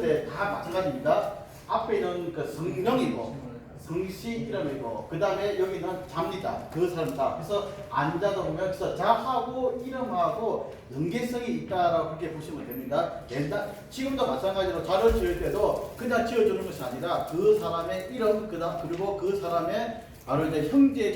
네, 다 마찬가지입니다. 앞에는 그 성명이고 성씨 이름이고 그 다음에 여기는 자입니다. 그 사람 자. 그래서 앉아도 보면 그래서 자하고 이름하고 연계성이 있다라고 그렇게 보시면 됩니다. 옛날 지금도 마찬가지로 자를 지을 때도 그냥 지어주는 것이 아니라 그 사람의 이름 그리고 그 사람의 바로 이제 형제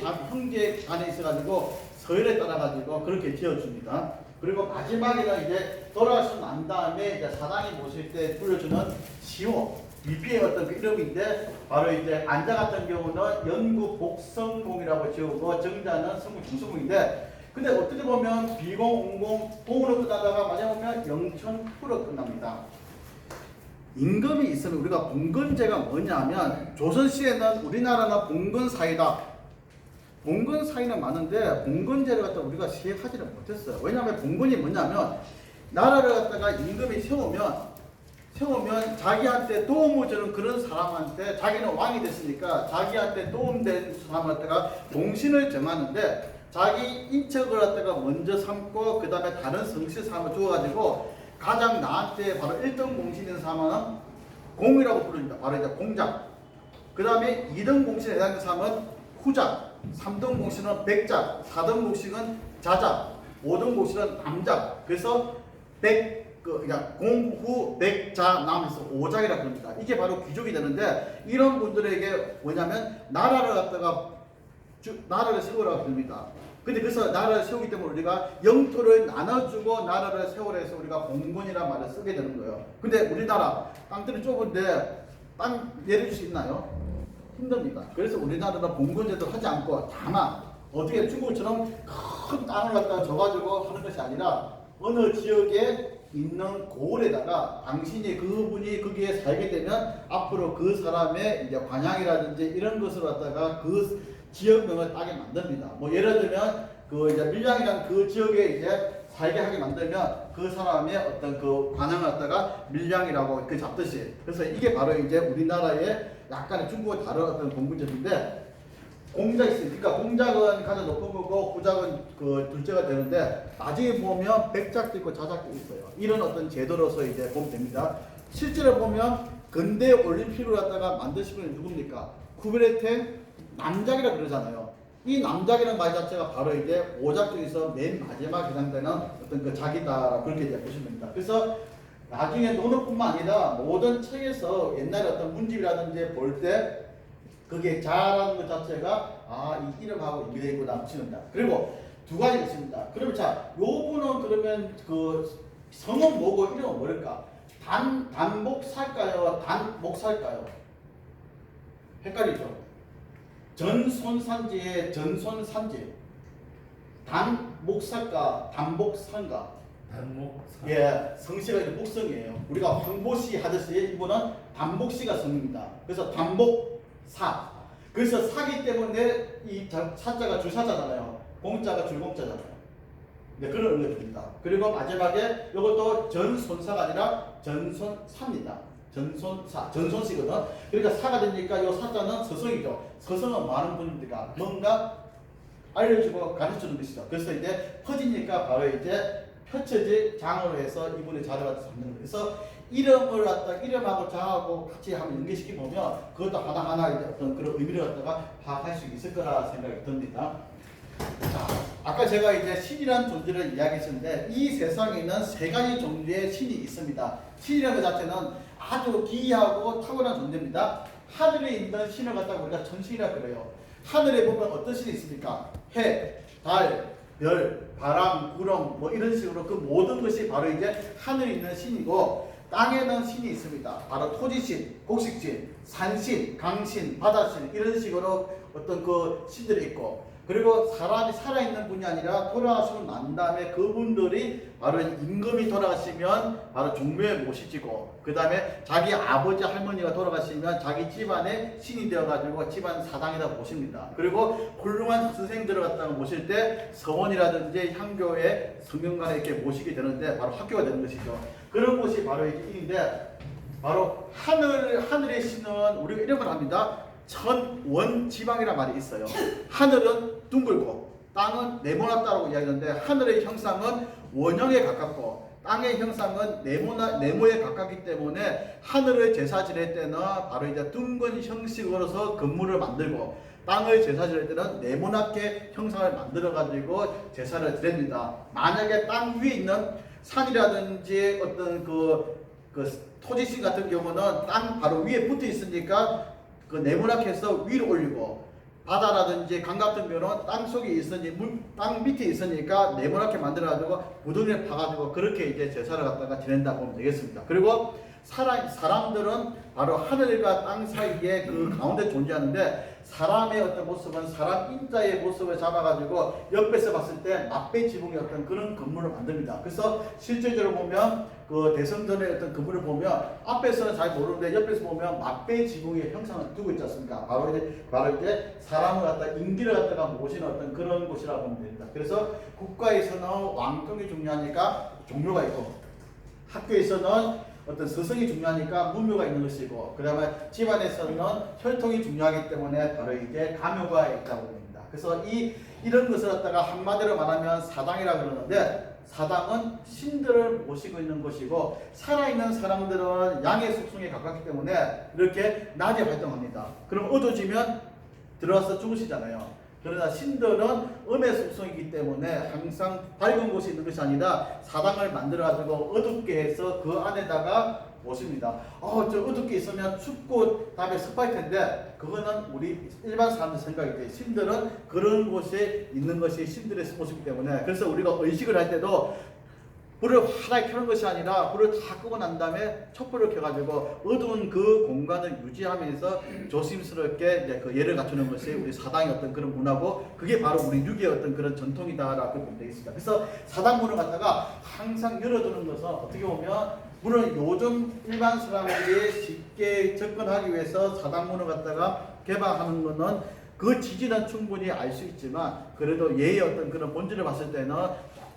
간에 있어가지고 서열에 따라가지고 그렇게 지어줍니다. 그리고 마지막에는 이제 돌아가시고 난 다음에 이제 사당이 모실 때 불러주는 시호, 위피의 어떤 그 이름인데 바로 이제 안자 같은 경우는 연구 복성공이라고 지우고 정자는 성공 중성공인데 근데 어떻게 보면 비공, 운공, 공으로 끝나다가 만약 보면 영천후로 끝납니다. 임금이 있으면 우리가 봉건제가 뭐냐면 조선시에는 우리나라는 봉건사이다. 봉건 사이는 많은데 봉건제를 갖다 우리가 시행하지를 못했어요. 왜냐하면 봉건이 뭐냐면 나라를 갖다가 임금이 세우면 자기한테 도움을 주는 그런 사람한테 자기는 왕이 됐으니까 자기한테 도움된 사람한테가 봉신을 정하는데 자기 인척을 갖다가 먼저 삼고 그 다음에 다른 성실 사람을 주어가지고 가장 나한테 바로 1등 봉신인 사람은 공이라고 부릅니다. 바로 이제 공작. 그 다음에 2등 봉신에 해당하는 사람은 후작. 3등 공신은 백작, 4등 공신은 자작, 5등 공신은 남작. 그래서 그냥 공후 백자 남에서 오작이라고 합니다. 이게 바로 귀족이 되는데 이런 분들에게 뭐냐면 나라를 갖다가 나라를 세우라고 합니다. 근데 그래서 나라를 세우기 때문에 우리가 영토를 나눠주고 나라를 세우라 해서 우리가 봉건이라는 말을 쓰게 되는 거예요. 근데 우리나라 땅들이 좁은데 땅 내려줄 수 있나요? 힘듭니다. 그래서 우리나라는 봉건제도 하지 않고 다만 어떻게 중국처럼 큰 땅을 갖다가 줘가지고 하는 것이 아니라 어느 지역에 있는 고을에다가 당신이 그분이 거기에 살게 되면 앞으로 그 사람의 이제 관양이라든지 이런 것을 갖다가 그 지역명을 따게 만듭니다. 뭐 예를 들면 그 이제 밀양이라는 그 지역에 이제 살게 하게 만들면 그 사람의 어떤 그 관양을 갖다가 밀양이라고 그 잡듯이. 그래서 이게 바로 이제 우리나라의 약간의 중국과 다른 어떤 봉건제인데 공작이 있으니까 공작은 가장 높은 거고 후작은 그 둘째가 되는데 나중에 보면 백작도 있고 자작도 있어요. 이런 어떤 제도로서 이제 보면 됩니다. 실제로 보면 근대 올림픽을 갖다가 만드신 분이 누굽니까? 쿠베르텐 남작이라 그러잖아요. 이 남작이라는 말 자체가 바로 이제 오작 중에서 맨 마지막 해당되는 어떤 그 작이다 그렇게 이제 보시면 됩니다. 그래서 나중에 논어뿐만 아니라 모든 책에서 옛날에 어떤 문집이라든지 볼 때 그게 자라는 것 자체가 이 이름하고 연결되어 있구나 붙이는다. 그리고 두 가지가 있습니다. 그러면 자, 요분은 그러면 그 성은 뭐고 이름은 뭘까? 단목살까요? 단목살까요? 헷갈리죠? 전손산지의 전손산지. 단목살까? 단목산가? 단목산. 예, 성씨가 이제 목성이에요. 우리가 황보씨 하듯이 이분은 단복씨가 성입니다. 그래서 단복사. 그래서 사기 때문에 이 사자가 줄사자잖아요. 공자가 줄공자잖아요. 네, 그런 의미가 듭니다. 그리고 마지막에 이것도 전손사가 아니라 전손사입니다. 전손사, 전손씨거든. 그러니까 사가 되니까 이 사자는 서성이죠. 서성은 많은 분입니다. 뭔가 알려주고 가르쳐주는 것이죠. 그래서 이제 퍼지니까 바로 이제 표처지 장으로 해서 이분의 자료가 잡는 거예요. 그래서 이름을 갖다 이름하고 장하고 같이 한번 연계시켜 보면 그것도 하나하나 이제 어떤 그런 의미를 갖다가 파악할 수 있을 거라 생각이 듭니다. 자, 아까 제가 이제 신이라는 존재를 이야기했었는데 이 세상에는 세 가지 종류의 신이 있습니다. 신이라는 것 자체는 아주 기이하고 탁월한 존재입니다. 하늘에 있는 신을 갖다가 우리가 천신이라고 그래요. 하늘에 보면 어떤 신이 있습니까? 해, 달, 별, 바람, 구름 뭐 이런 식으로 그 모든 것이 바로 이제 하늘에 있는 신이고 땅에는 신이 있습니다. 바로 토지신, 곡식신, 산신, 강신, 바다신 이런 식으로 어떤 그 신들이 있고 그리고 사람이 살아있는 분이 아니라 돌아가시고 난 다음에 그분들이 바로 임금이 돌아가시면 바로 종묘에 모시지고 그 다음에 자기 아버지 할머니가 돌아가시면 자기 집안의 신이 되어가지고 집안 사당에다 모십니다. 그리고 훌륭한 스승들을 갖다가 모실 때 서원이라든지 향교회 성경관에 이렇게 모시게 되는데 바로 학교가 되는 것이죠. 그런 곳이 바로 이인데 바로 하늘의 신은 우리가 이름을 합니다. 천원지방이라는 말이 있어요. 하늘은 둥글고 땅은 네모났다고 이야기하는데 하늘의 형상은 원형에 가깝고 땅의 형상은 네모에 가깝기 때문에 하늘을 제사 지낼 때는 바로 이제 둥근 형식으로서 건물을 만들고 땅을 제사 지낼 때는 네모나게 형상을 만들어 가지고 제사를 드립니다. 만약에 땅 위에 있는 산이라든지 어떤 그 토지신 같은 경우는 땅 바로 위에 붙어 있으니까 그 네모나게 해서 위로 올리고, 바다라든지 강 같은 경우는 땅 속에 있으니 땅 밑에 있으니까 네모나게 만들어가지고 무덤에 파가지고 그렇게 이제 제사를 갖다가 지낸다 보면 되겠습니다. 그리고 사람들은 바로 하늘과 땅 사이에 그 가운데 존재하는데, 사람의 어떤 모습은 사람 인자의 모습을 잡아가지고 옆에서 봤을 때 맛배 지붕의 어떤 그런 건물을 만듭니다. 그래서 실제적으로 보면 그 대성전의 어떤 건물을 보면 앞에서는 잘 모르는데 옆에서 보면 맛배 지붕의 형상을 두고 있지 않습니까? 바로 이제 사람을 갖다 인기를 갖다가 모시는 어떤 그런 곳이라고 보면 됩니다. 그래서 국가에서는 왕통이 중요하니까 종묘가 있고, 학교에서는 어떤 스승이 중요하니까 문묘가 있는 것이고, 그 다음에 집안에서는 혈통이 중요하기 때문에 바로 이제 가묘가 있다고 봅니다. 그래서 이런 것을 갖다가 한마디로 말하면 사당이라 그러는데, 사당은 신들을 모시고 있는 곳이고, 살아있는 사람들은 양의 속성에 가깝기 때문에 이렇게 낮에 활동합니다. 그럼 어두워지면 들어와서 죽으시잖아요. 그러나 신들은 음의 속성이기 때문에 항상 밝은 곳에 있는 것이 아니라 사당을 만들어가지고 어둡게 해서 그 안에다가 모십니다. 저 어둡게 있으면 춥고 다음에 습할 텐데, 그거는 우리 일반 사람들 생각이 돼요. 신들은 그런 곳에 있는 것이 신들의 모습이기 때문에, 그래서 우리가 의식을 할 때도 불을 환하게 켜는 것이 아니라 불을 다 끄고 난 다음에 촛불을 켜가지고 어두운 그 공간을 유지하면서 조심스럽게 이제 그 예를 갖추는 것이 우리 사당의 어떤 그런 문화고, 그게 바로 우리 유교의 어떤 그런 전통이다라고 보면 되겠습니다. 그래서 사당 문을 갖다가 항상 열어두는 것은 어떻게 보면, 물론 요즘 일반 사람들이 쉽게 접근하기 위해서 사당 문을 갖다가 개방하는 것은 그 지지는 충분히 알 수 있지만, 그래도 예의 어떤 그런 본질을 봤을 때는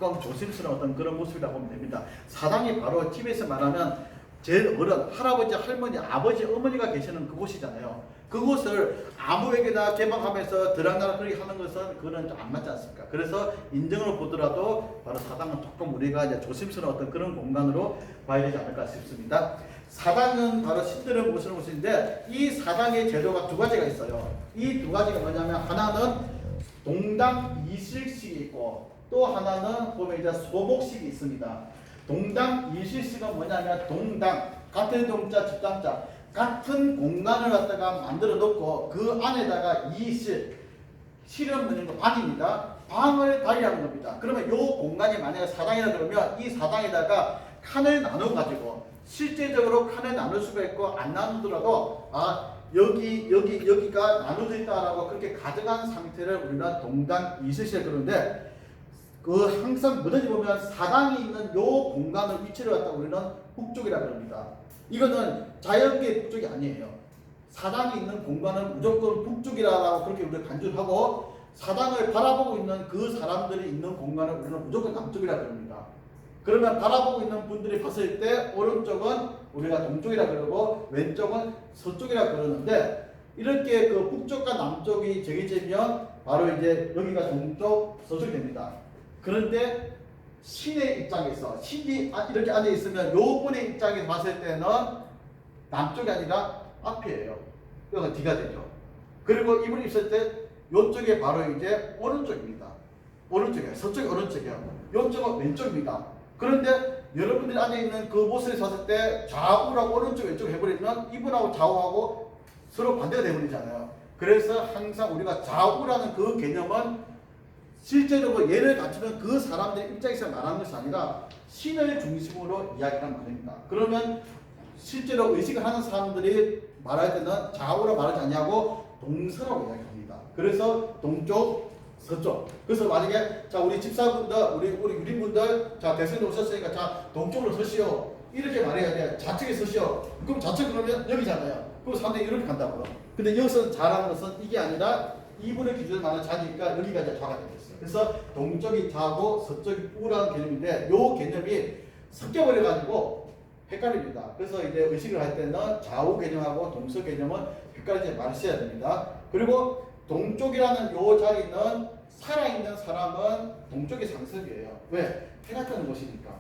조금 조심스러운 어떤 그런 모습이라고 보면 됩니다. 사당이 바로 집에서 말하면 제일 어른, 할아버지, 할머니, 아버지, 어머니가 계시는 그곳이잖아요. 그곳을 아무에게나 개방하면서 드랑나랑 그렇게 하는 것은 그거는 좀 안 맞지 않습니까? 그래서 인정을 보더라도 바로 사당은 조금 우리가 이제 조심스러운 어떤 그런 공간으로 봐야 되지 않을까 싶습니다. 사당은 바로 신들을 모시는 곳인데, 이 사당의 제도가 두 가지가 있어요. 이 두 가지가 뭐냐면, 하나는 동당 이실식이 있고, 또 하나는 보면 이제 소복식이 있습니다. 동당 이실식은 뭐냐면, 동당, 같은 동자, 집당자, 같은 공간을 갖다가 만들어 놓고 그 안에다가 이실, 실은 뭐냐면 방입니다. 방을 발휘하는 겁니다. 그러면 이 공간이 만약에 사당이라 그러면 이 사당에다가 칸을 나눠 가지고, 실제적으로 칸을 나눌 수가 있고 안 나누더라도 여기가 나눠져 있다라고 그렇게 가져간 상태를 우리가 동당 이실시라 그러는데, 그 항상 뭐든지 보면 사당이 있는 요 공간을 위치를 갖다 우리는 북쪽이라 그럽니다. 이거는 자연계의 북쪽이 아니에요. 사당이 있는 공간은 무조건 북쪽이라고 그렇게 우리가 간주를 하고, 사당을 바라보고 있는 그 사람들이 있는 공간은 우리는 무조건 남쪽이라 그럽니다. 그러면 바라보고 있는 분들이 봤을 때 오른쪽은 우리가 동쪽이라 그러고 왼쪽은 서쪽이라 그러는데, 이렇게 그 북쪽과 남쪽이 정해지면 바로 이제 여기가 동쪽, 서쪽이 됩니다. 그런데 신의 입장에서, 신이 이렇게 앉아 있으면 요 분의 입장에서 봤을 때는 남쪽이 아니라 앞이에요. 여기가 뒤가 되죠. 그리고 이분이 있을 때 요쪽에 바로 이제 오른쪽입니다. 오른쪽이에요. 서쪽이 오른쪽이에요. 요쪽은 왼쪽입니다. 그런데 여러분들이 앉아있는 그 모습을 봤을 때 좌우라고 오른쪽 왼쪽 해버리면 이분하고 좌우하고 서로 반대가 되버리잖아요. 그래서 항상 우리가 좌우라는 그 개념은 실제로 예를 갖추는 그 사람들의 입장에서 말하는 것이 아니라 신을 중심으로 이야기하는 말입니다. 그러면 실제로 의식을 하는 사람들이 말할 때는 좌우로 말하지 않냐고 동서라고 이야기합니다. 그래서 동쪽, 서쪽. 그래서 만약에 자 우리 집사분들, 우리 유림분들, 자 대선에 오셨으니까 자 동쪽으로 서시오. 이렇게 말해야 돼. 좌측에 서시오. 그럼 좌측 그러면 여기잖아요. 그럼 사람들이 이렇게 간다고요. 근데 여기서 잘하는 것은 이게 아니라 이분의 기준을 말하는 좌니까 여기가 이제 좌가 되겠어요. 그래서 동쪽이 좌고 서쪽이 우라는 개념인데, 요 개념이 섞여버려가지고 헷갈립니다. 그래서 이제 의식을 할 때는 좌우 개념하고 동서 개념은 헷갈리지 마셔야 됩니다. 그리고 동쪽이라는 요 자리는 살아있는 사람은 동쪽이 상석이에요. 왜? 해가 뜨는 곳이니까.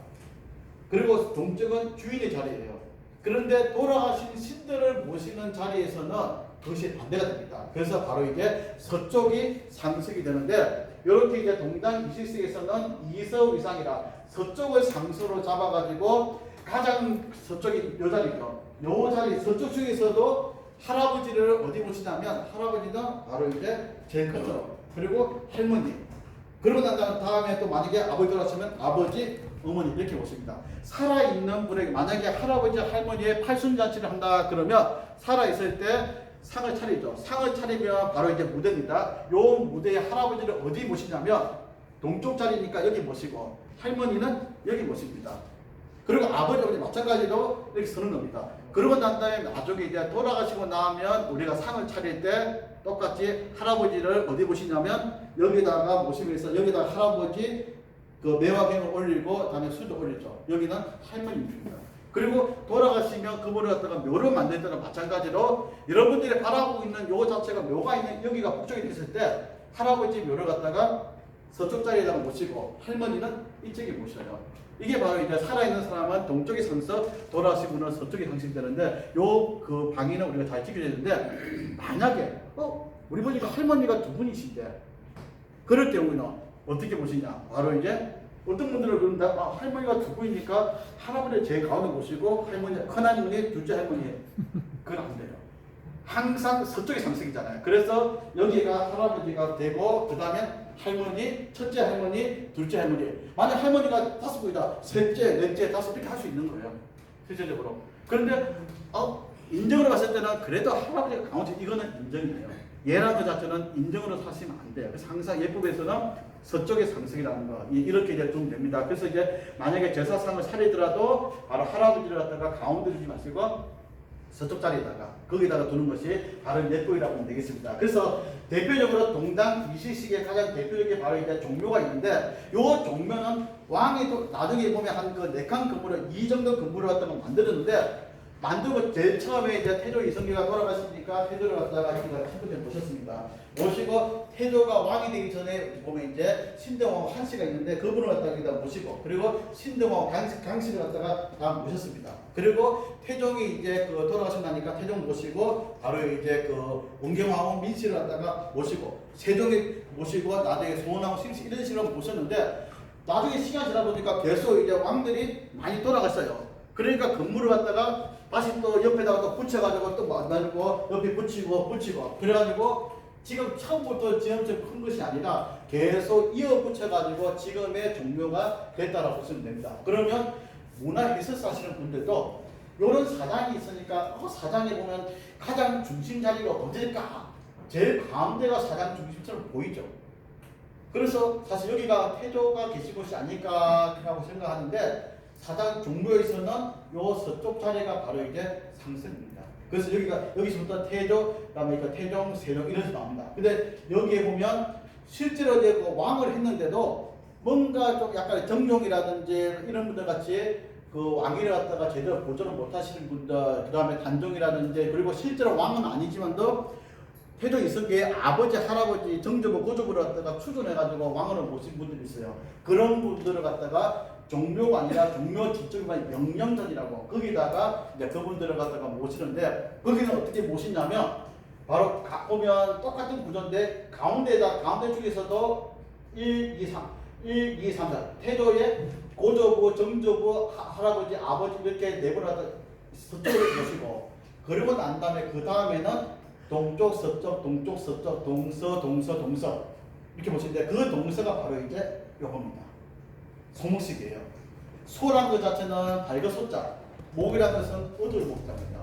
그리고 동쪽은 주인의 자리예요. 그런데 돌아가신 신들을 모시는 자리에서는 그것이 반대가 됩니다. 그래서 바로 이제 서쪽이 상석이 되는데, 이렇게 이제 동당 20세기에서는 이서위상이라 서쪽을 상수로 잡아가지고 가장 서쪽이 요 자리죠. 요 자리 서쪽 중에서도 할아버지를 어디 모시냐면, 할아버지는 바로 이제 제일 크죠. 그리고 할머니. 그러고 난 다음에 또 만약에 아버지 돌아가시면 아버지, 어머니 이렇게 모십니다. 살아있는 분에게 만약에 할아버지, 할머니의 팔순잔치를 한다 그러면 살아있을 때 상을 차리죠. 상을 차리면 바로 이제 무대입니다. 요 무대에 할아버지를 어디 모시냐면 동쪽 자리니까 여기 모시고, 할머니는 여기 모십니다. 그리고 아버지, 어머니 마찬가지로 이렇게 서는 겁니다. 그러고 난 다음에 나중에 이제 돌아가시고 나면 우리가 상을 차릴 때 똑같이 할아버지를 어디 모시냐면 여기다가 모시면서 여기다가 할아버지 그 매화병을 올리고 그다음에 술도 올리죠. 여기는 할머니입니다. 그리고 돌아가시면 그분을 갖다가 묘를 만들 때는 마찬가지로 여러분들이 바라보고 있는 요 자체가 묘가 있는 여기가 북쪽이 됐을 때 할아버지 묘를 갖다가 서쪽 자리에다가 모시고 할머니는 이쪽에 모셔요. 이게 바로 이제 살아있는 사람은 동쪽이 상석, 돌아가신 분은 서쪽이 상식이 되는데, 요 그 방위는 우리가 잘 지켜야 되는데, 만약에 우리 보니까 할머니가 두 분이신데 그럴 경우는 어떻게 보시냐? 바로 이제 어떤 분들은 그런다. 할머니가 두 분이니까 할아버지 제일 가운데 모시고 할머니, 큰 할머니, 둘째 할머니. 그건 안 돼요. 항상 서쪽이 상승이잖아요. 그래서 여기가 할아버지가 되고 그 다음에 할머니, 첫째 할머니, 둘째 할머니. 만약 할머니가 다섯 분이다, 셋째, 넷째, 다섯 이렇게 할 수 있는 거예요. 실제적으로. 그런데 인정으로 봤을 때는 그래도 할아버지가 가운데, 이거는 인정이에요. 얘랑 그 자체는 인정으로 사시면 안 돼요. 그래서 항상 예법에서는 서쪽의 상승이라는 거 이렇게 이제 좀 됩니다. 그래서 이제 만약에 제사상을 차리더라도 바로 할아버지를 갖다가 가운데 두지 마시고 서쪽 자리에다가 거기다가 두는 것이 바로 예법이라고 보면 되겠습니다. 그래서 대표적으로 동당 이시식의 가장 대표적인 바로 이제 종묘가 있는데, 요 종묘는 왕이 또 나중에 보면 한 그 4칸 건물을 이 정도 건물을 갖다가 만들었는데, 만들고 제일 처음에 이제 태조 이성계가 돌아가시니까 태조를 갖다가 여기가 첫 번째 모셨습니다. 모시고 태조가 왕이 되기 전에 보면 이제 신대왕 한씨가 있는데 그분을 갖다가 여기다 모시고, 그리고 신대왕 강씨를 갖다가 다 모셨습니다. 그리고 태종이 이제 그 돌아가시고 나니까 태종 모시고 바로 이제 그 원경왕후 민씨를 갖다가 모시고 세종이 모시고 나중에 소원왕후 신씨 이런 식으로 모셨는데, 나중에 시간 지나 보니까 계속 이제 왕들이 많이 돌아갔어요. 그러니까 건물을 갖다가 다시 또 옆에다가 또 붙여가지고 또 만들고 옆에 붙이고 그래가지고 지금 처음부터 지금처럼 큰 것이 아니라 계속 이어 붙여가지고 지금의 종묘가 됐다라고 보시면 됩니다. 그러면 문화해설 하시는 분들도 이런 사당이 있으니까 사당에 보면 가장 중심 자리가 어딜까? 제일 가운데가 사당 중심처럼 보이죠. 그래서 사실 여기가 태조가 계신 곳이 아닐까라고 생각하는데, 사당 종묘에서는 요 서쪽 자리가 바로 이제 상승입니다. 그래서 여기서부터 태조, 그다음에 태종, 세종 이래서 나옵니다. 근데 여기에 보면 실제로 이제 그 왕을 했는데도 뭔가 좀 약간 정종이라든지 이런 분들 같이 그 왕위를 갖다가 제대로 보존을 못 하시는 분들, 그다음에 단종이라든지, 그리고 실제로 왕은 아니지만도 태조 이성계의 아버지, 할아버지, 정조부, 고조부를 갖다가 추존해가지고 왕으로 모신 분들이 있어요. 그런 분들을 갖다가 종묘가 아니라 종묘 지적인 명령전이라고, 거기다가 이제 그분들을 갖다가 모시는데, 거기는 어떻게 모시냐면 바로 보면 똑같은 구조인데 가운데 중에서도 1, 2, 3, 4 태조의 고조부, 정조부, 할아버지, 아버지 이렇게 네 분을 갖다 서쪽으로 모시고, 그리고 난 다음에 그 다음에는 동쪽, 서쪽, 동쪽, 서쪽, 동서 이렇게 보시는데, 그 동서가 바로 이제 요겁니다. 소목식이에요. 소라는 것 자체는 밝은 소자, 목이라는 것은 어두운 목자입니다.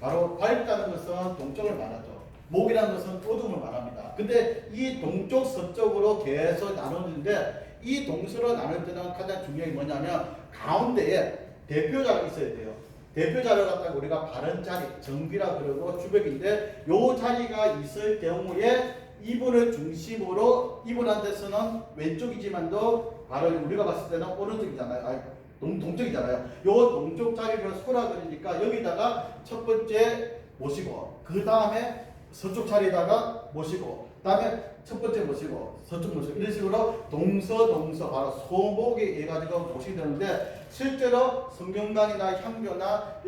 바로 밝다는 것은 동쪽을 말하죠. 목이라는 것은 어둠을 말합니다. 근데 이 동쪽, 서쪽으로 계속 나누는데, 이 동서로 나눌 때는 가장 중요한 게 뭐냐면 가운데에 대표자가 있어야 돼요. 대표자를 갖다가 우리가 바른 자리, 정비라 그러고 주벽인데, 요 자리가 있을 경우에 이분을 중심으로, 이분한테서는 왼쪽이지만도 바로 우리가 봤을 때는 오른쪽이잖아요. 동쪽이잖아요. 요 동쪽 자리를 소라 그러니까 여기다가 첫 번째 모시고, 그 다음에 서쪽 자리에다가 모시고, 그다음에 첫 번째 모시고 서쪽 모시고 이런 식으로 동서 바로 소목에 해가지고 모시게 되는데 실제로 성경관이나 향교나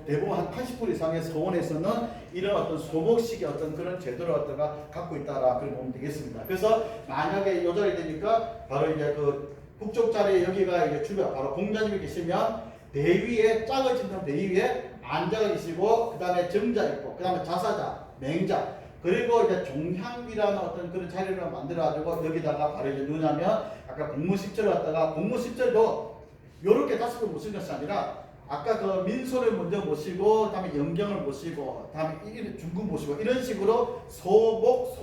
대부분 한 80% 이상의 서원에서는 이런 어떤 소목식의 어떤 그런 제도를 갖다가 갖고 있다라 그렇게 보면 되겠습니다. 그래서 만약에 요 자리 되니까 바로 이제 그 북쪽 자리에 여기가 이제 주변 바로 공자님이 계시면 대위에 짝을 짓는 대위에 안자가 계시고 그 다음에 정자 있고 그 다음에 자사자, 맹자 그리고 이제 종향이라는 어떤 그런 자리를 만들어가지고 여기다가 바로 이제 누냐면 아까 공무십절을 갖다가 공무십절도 요렇게 5개 모시는 것이 아니라 아까 그 민소를 먼저 모시고 그다음에 영경을 모시고 그다음에 중국 모시고 이런 식으로 소목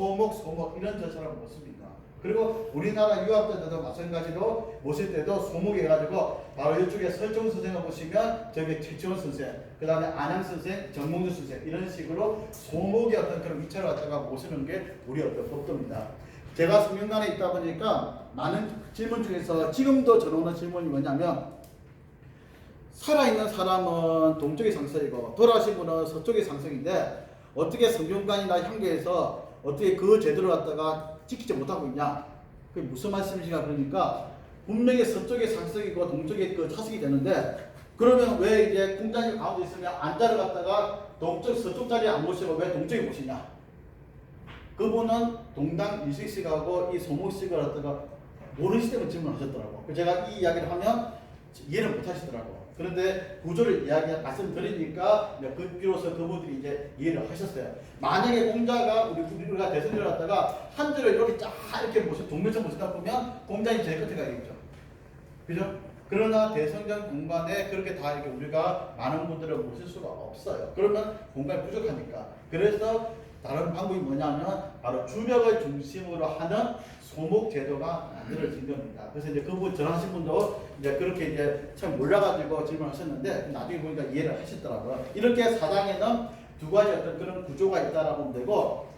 이런 절차를 모십니다. 그리고 우리나라 유학자들도 마찬가지로 모실 때도 소목이 해가지고 바로 이쪽에 설종 선생을 보시면 저기 최치원 선생, 그 다음에 안양 선생, 정몽주 선생 이런 식으로 소목의 어떤 그런 위치를 갖다가 모시는 게 우리 어떤 법도입니다. 제가 성균관에 있다 보니까 많은 질문 중에서 지금도 저는 질문이 뭐냐면 살아있는 사람은 동쪽의 상성이고 돌아가신 분은 서쪽의 상성인데 어떻게 성균관이나 향교에서 어떻게 그 제도를 갖다가 지키지 못하고 있냐? 그게 무슨 말씀이신가? 그러니까 분명히 서쪽의 상석이고 동쪽의 그 차석이 되는데 그러면 왜 이제 공자님 가운데 있으면 안자를 갖다가 동쪽 서쪽 자리에 안 모시고 왜 동쪽에 모시냐? 그분은 동당 일식식하고 이 소목식을 갖다가 모르시다고 질문하셨더라고. 제가 이 이야기를 하면 이해를 못 하시더라고. 그런데 구조를 말씀드리니까 그 비로소 그분들이 이제 이해를 하셨어요. 만약에 공자가 우리가 대선을 갖다가 한 줄을 이렇게 쫙 이렇게 동물처럼 모시다 보면 공자님 제일 끝에 가야겠죠. 그죠? 그러나 대성전 공간에 그렇게 다 이렇게 우리가 많은 분들을 모실 수가 없어요. 그러면 공간이 부족하니까. 그래서 다른 방법이 뭐냐면 바로 주력을 중심으로 하는 소목 제도가 만들어진 겁니다. 그래서 이제 그분 전하신 분도 이제 그렇게 이제 참 몰라가지고 질문하셨는데 나중에 보니까 이해를 하셨더라고요. 이렇게 사당에는 두 가지 어떤 그런 구조가 있다라고 보면 되고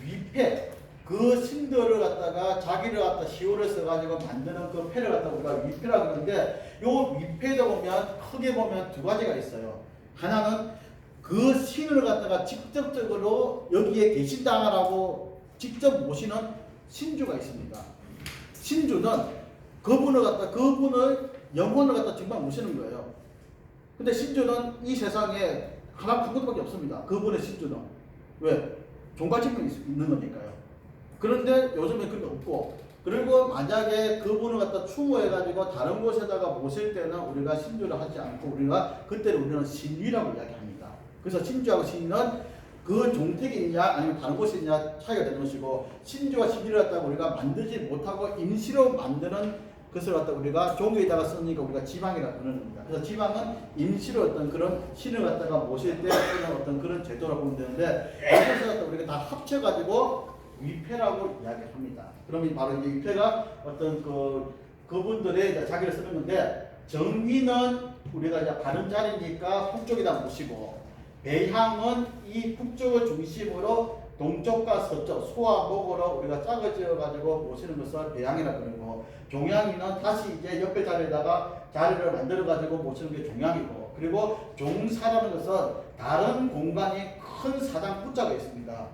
위패 그 신들을 갖다가 자기를 갖다 시호를 써가지고 만드는 그 패를 갖다가 우리가 위패라고 그러는데 요 위패도 보면 크게 보면 두 가지가 있어요. 하나는 그 신을 갖다가 직접적으로 여기에 계신다라고 직접 모시는 신주가 있습니다. 신주는 그분을 영혼을 갖다 정말 모시는 거예요. 근데 신주는 이 세상에 하나 한 것밖에 없습니다. 그분의 신주는 왜? 종가집이 있는 거니까요. 그런데 요즘에 그게 없고 그리고 만약에 그분을 갖다 추모해가지고 다른 곳에다가 모실 때는 우리가 신주를 하지 않고 그때는 우리는 신위라고 이야기합니다. 그래서 신주하고 신위는 그 종택이 있냐 아니면 다른 곳이 있냐 차이가 되는 것이고 신주와 신위를 갖다가 우리가 만들지 못하고 임시로 만드는 것을 갖다 우리가 종교에다가 쓰니까 우리가 지방이라고 부르는 겁니다. 그래서 지방은 임시로 어떤 그런 신을 갖다가 모실 때 쓰는 어떤 그런 제도라고 보면 되는데 이것을 갖다 우리가 다 합쳐가지고 위패라고 이야기합니다. 그러면 바로 이 위패가 어떤 그분들의 이제 자기를 쓰는 건데 정위는 우리가 이제 바른 자리니까 북쪽에다 모시고 배향은 이 북쪽을 중심으로 동쪽과 서쪽, 소와 목으로 우리가 짝을 지어가지고 모시는 것을 배향이라고 그러고 종향이는 다시 이제 옆에 자리에다가 자리를 만들어가지고 모시는 게 종향이고 그리고 종사라는 것은 다른 공간이 큰 사당 부자가 있습니다.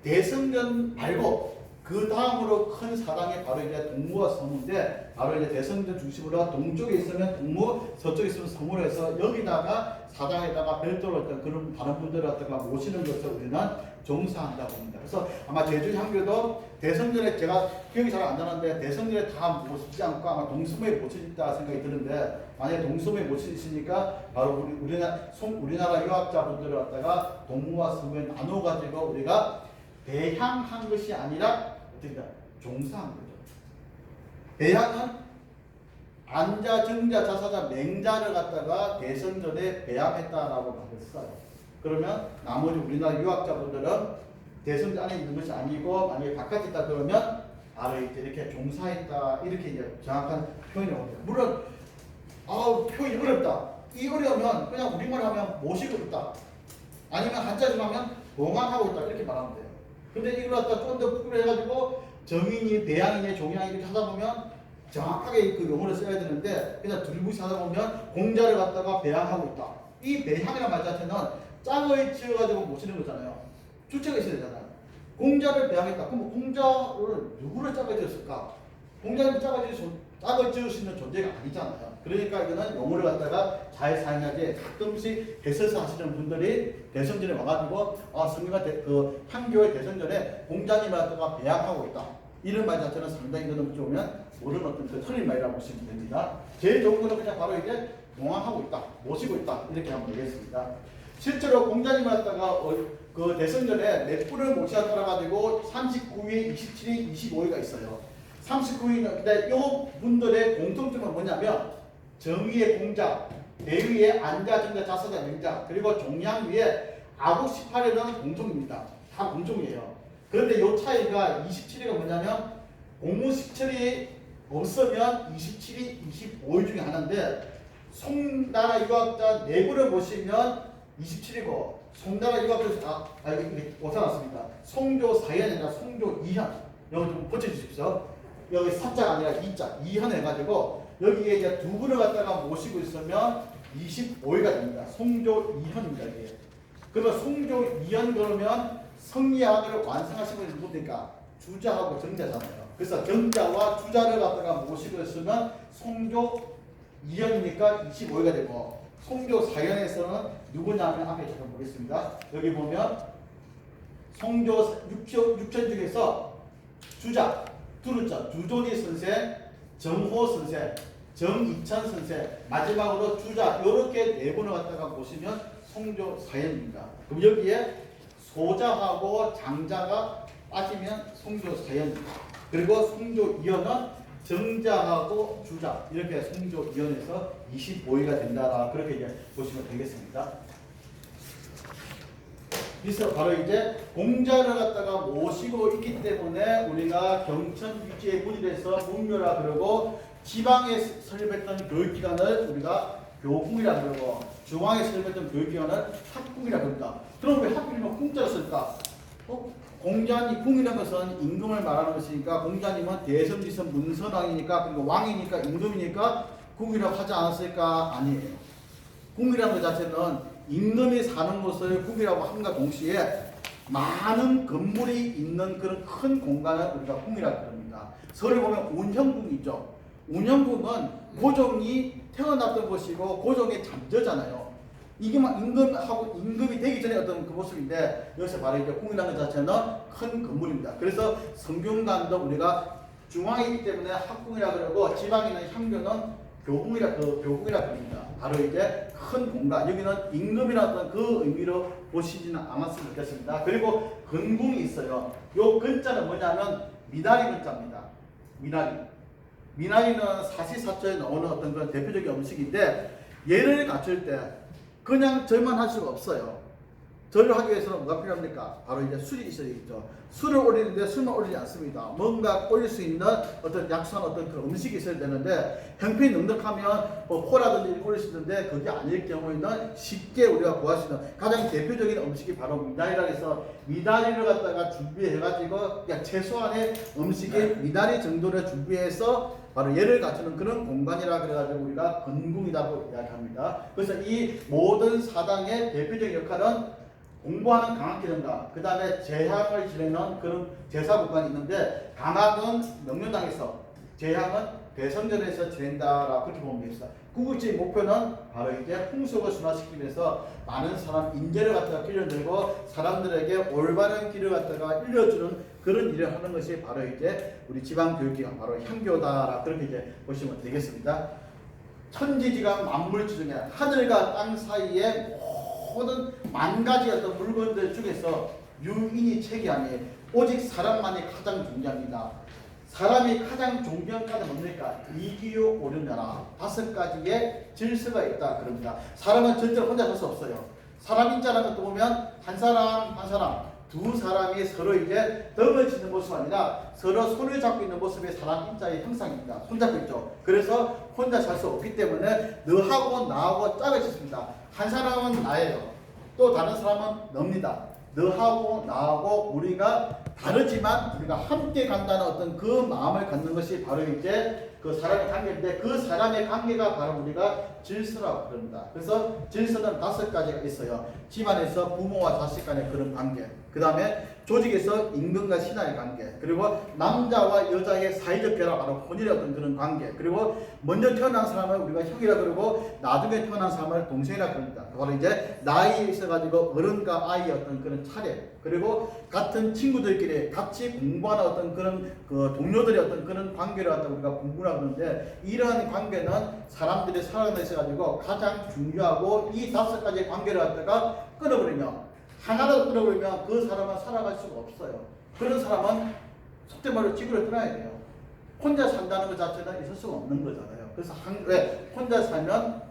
대성전 말고 그 다음으로 큰 사당이 바로 이제 동무와 서무인데 바로 이제 대성전 중심으로 동쪽에 있으면 동무, 서쪽에 있으면 서무로 해서 여기다가 사당에다가 별도로 어떤 그런 다른 분들을 갖다가 모시는 것을 우리는 종사한다고 합니다. 그래서 아마 제주 향교도 대성전에 제가 기억이 잘 안 나는데 대성전에 다 모시지 않고 아마 동서무에 모시다 생각이 드는데 만약에 동서무에 모시니까 바로 우리나라 유학자분들을 갖다가 동무와 서무에 나눠가지고 우리가 배향한 것이 아니라 어떻게 종사한 거죠. 배향은 안자, 정자, 자사자, 맹자를 갖다가 대성전에 배양했다라고 말을 써요. 그러면 나머지 우리나라 유학자분들은 대성전 안에 있는 것이 아니고 만약에 바깥에 있다 그러면 바로 이렇게 종사했다 이렇게 이제 정확한 표현이 옵니다. 물론 표현이 어렵다. 이 어려우면 그냥 우리말 하면 모시고 있다. 아니면 한자로 하면 봉황하고 있다 이렇게 말하면 돼요. 근데 이걸 갖다 좀 더 부풀해가지고 정인이, 배양이니, 종양이 이렇게 하다 보면 정확하게 그 용어를 써야 되는데 그냥 두리부시 하다 보면 공자를 갖다가 배양하고 있다. 이 배양이라는 말 자체는 짝을 지어가지고 모시는 거잖아요. 주체가 있어야 되잖아요. 공자를 배양했다. 그럼 공자를 누구를 작아지었을까? 공자를 작아질 수 있는 존재가 아니잖아요. 그러니까 이거는 용어를 갖다가 잘 사용하지. 가끔씩 해설사 하시는 분들이 대선전에 와가지고 성경과 그 향교의 대선전에 공자님을 갖다가 배양하고 있다. 이런 말 자체는 상당히 이거는 보면 모르는 어떤 그 틀린 말이라고 보시면 됩니다. 제일 좋은 거는 그냥 바로 이제 용왕하고 있다, 모시고 있다 이렇게 하면 되겠습니다. 실제로 공자님을 갖다가 그 대선전에 몇 분을 모시았더라 가지고 39위, 27위, 25위가 있어요. 39위인데 이 분들의 공통점은 뭐냐면 정위의 공자, 대위의 안자, 정자, 자사자, 명자, 그리고 종양 위에 아국 18회는 공통입니다. 다 공통이에요. 그런데 이 차이가 27위가 뭐냐면 공무 17위 없으면 27위, 25위 중에 하나인데 송나라 유학자 내부를 보시면 27위고 송나라 유학자 이게 오사났습니다. 송조 4현 아니라 송조 2현 여기 좀 고쳐주십시오. 여기 4자가 아니라 2자 2현 해가지고 여기에 이제 두 분을 갖다가 모시고 있으면 25위가 됩니다. 송조 2현입니다. 이게. 그러면 송조 2현 그러면 성리학을 완성하신 분이 누굽니까? 주자하고 정자잖아요. 그래서 정자와 주자를 갖다가 모시고 있으면 송조 2현이니까 25위가 되고 송조 4현에서는 누구냐면 앞에 잠깐 보겠습니다. 여기 보면 송조 6천 중에서 주자, 두루자, 주존이 선생, 정호 선생, 정이천 선생, 마지막으로 주자 이렇게 네 분을 갖다가 보시면 송조 4현입니다. 그럼 여기에 소자하고 장자가 빠지면 송조 4현입니다. 그리고 송조 2현은 정자하고 주자 이렇게 송조 2현에서 25위가 된다. 그렇게 이제 보시면 되겠습니다. 그래서 바로 이제 공자를 갖다가 모시고 있기 때문에 우리가 경천 육지에 분리돼서 문묘라 그러고 지방에 설립했던 교육기관을 우리가 교국이라 그러고 중앙에 설립했던 교육기관을 학국이라 그럽니다. 그럼 왜 학국이면 궁자를 쓸까? 공자님 궁이라는 것은 임금을 말하는 것이니까 공자님은 대선지선 문선왕이니까 그리고 왕이니까 임금이니까 궁이라고 하지 않았을까? 아니에요. 궁이라는 것 자체는 임금이 사는 곳을 궁이라고 함과 동시에 많은 건물이 있는 그런 큰 공간을 우리가 궁이라고 합니다. 서울에 보면 운형궁이 있죠. 운형궁은 고종이 태어났던 곳이고 고종의 잠저잖아요. 이게 막 임금이 되기 전에 어떤 그 모습인데 여기서 바로 이제 궁이라는 것 자체는 큰 건물입니다. 그래서 성균관도 우리가 중앙에 있기 때문에 학궁이라 그러고 지방에 있는 향교는 교궁이라 그럽니다. 바로 이제 큰 공간. 여기는 임금이라는 어떤 그 의미로 보시지는 않았으면 좋겠습니다. 그리고 근궁이 있어요. 요 근자는 뭐냐면 미나리 근자입니다. 미나리는 사시사철에 나오는 어떤 그런 대표적인 음식인데 얘를 갖출 때 그냥 절만 할 수가 없어요. 절을 하기 위해서는 뭐가 필요합니까? 바로 이제 술이 있어야겠죠. 술을 올리는데 술만 올리지 않습니다. 뭔가 올릴 수 있는 어떤 약속한 어떤 그런 음식이 있어야 되는데 형편이 넉넉하면 뭐 포라든지 올릴 수 있는데 그게 아닐 경우에는 쉽게 우리가 구할 수 있는 가장 대표적인 음식이 바로 미나리라 해서 미나리를 갖다가 준비해가지고 그냥 최소한의 음식의 미나리 정도를 준비해서 바로 얘를 갖추는 그런 공간이라 그래가지고 우리가 근궁이라고 이야기합니다. 그래서 이 모든 사당의 대표적인 역할은 공부하는 강학기능과 그 다음에 제향을 지내는 그런 제사구간이 있는데 강학은 명륜당에서 제향은 대성전에서 지낸다라고 그렇게 보면 되겠습니다. 궁극지의 목표는 바로 이제 풍속을 순화시키기 위해서 많은 사람 인재를 갖다가 길러내고 사람들에게 올바른 길을 갖다가 일러주는 그런 일을 하는 것이 바로 이제 우리 지방교육기관 바로 향교다라 그렇게 이제 보시면 되겠습니다. 천지지간 만물지 중에 하늘과 땅 사이에 모든 만 가지 어떤 물건들 중에서 유인이 체계하니 오직 사람만이 가장 존귀합니다. 사람이 가장 존귀한 까지 뭡니까? 이기요 오륜나라 5가지의 질서가 있다 그럽니다. 사람은 절대로 혼자 살 수 없어요. 사람 인자라는 것도 보면 한 사람 두 사람이 서로 이제 덤을 짓는 모습이 아니라 서로 손을 잡고 있는 모습이 사람 인자의 형상입니다. 손잡고 있죠. 그래서 혼자 살 수 없기 때문에 너하고 나하고 짝을 짓습니다. 한 사람은 나예요. 또 다른 사람은 너입니다. 너하고 나하고 우리가 다르지만 우리가 함께 간다는 어떤 그 마음을 갖는 것이 바로 이제 그 사람의 관계인데 그 사람의 관계가 바로 우리가 질서라고 그럽니다. 그래서 질서는 5가지가 있어요. 집안에서 부모와 자식 간의 그런 관계, 그 다음에 조직에서 임금과 신하의 관계, 그리고 남자와 여자의 사회적 결합, 바로 혼인의 어떤 그런 관계, 그리고 먼저 태어난 사람을 우리가 형이라 그러고 나중에 태어난 사람을 동생이라 그럽니다. 바로 이제 나이에 있어가지고 어른과 아이의 어떤 그런 차례, 그리고 같은 친구들끼리 같이 공부하는 어떤 그런 그 동료들의 어떤 그런 관계를 갖다 우리가 공부라 그러는데, 이러한 관계는 사람들이 살아가는 데 있어가지고 가장 중요하고 이 5가지 관계를 갖다가 끊어버리면, 하나라도 끊어버리면 그 사람은 살아갈 수가 없어요. 그런 사람은 속된 말로 지구를 떠나야 돼요. 혼자 산다는 것 자체는 있을 수가 없는 거잖아요. 그래서 왜 혼자 살면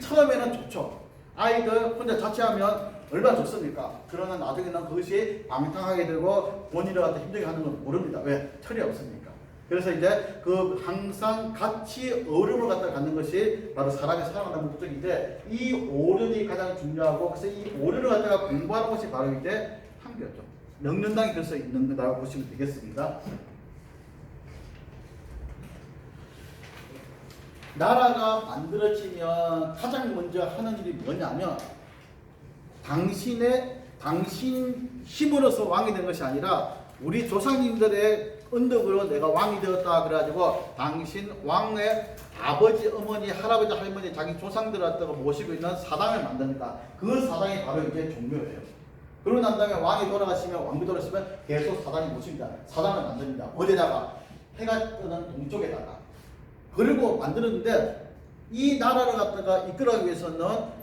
처음에는 좋죠. 아이들 혼자 자취하면 얼마나 좋습니까? 그러나 나중에는 그것이 방탕하게 되고 본인을 갖다 힘들게 하는 건 모릅니다. 왜? 철이 없으니까. 그래서 이제 그 항상 같이 어려움을 갖다 갖는 것이 바로 사람이 살아가는 목적인데, 이 오륜이 가장 중요하고, 그래서 이 오륜을 갖다가 공부하는 것이 바로 이제 한교죠. 명륜당이 그래서 있는 거라고 보시면 되겠습니다. 나라가 만들어지면 가장 먼저 하는 일이 뭐냐면, 당신 힘으로서 왕이 된 것이 아니라 우리 조상님들의 언덕으로 내가 왕이 되었다 그래가지고 당신 왕의 아버지, 어머니, 할아버지, 할머니, 자기 조상들을 갖다가 모시고 있는 사당을 만듭니다. 그 사당이 바로 이제 종묘예요. 그러고 난 다음에 왕이 돌아가시면, 왕비 돌아가시면 계속 사당이 모십니다. 사당을 만듭니다. 어디다가? 해가 뜨는 동쪽에다가. 그리고 만들었는데, 이 나라를 갖다가 이끌어가기 위해서는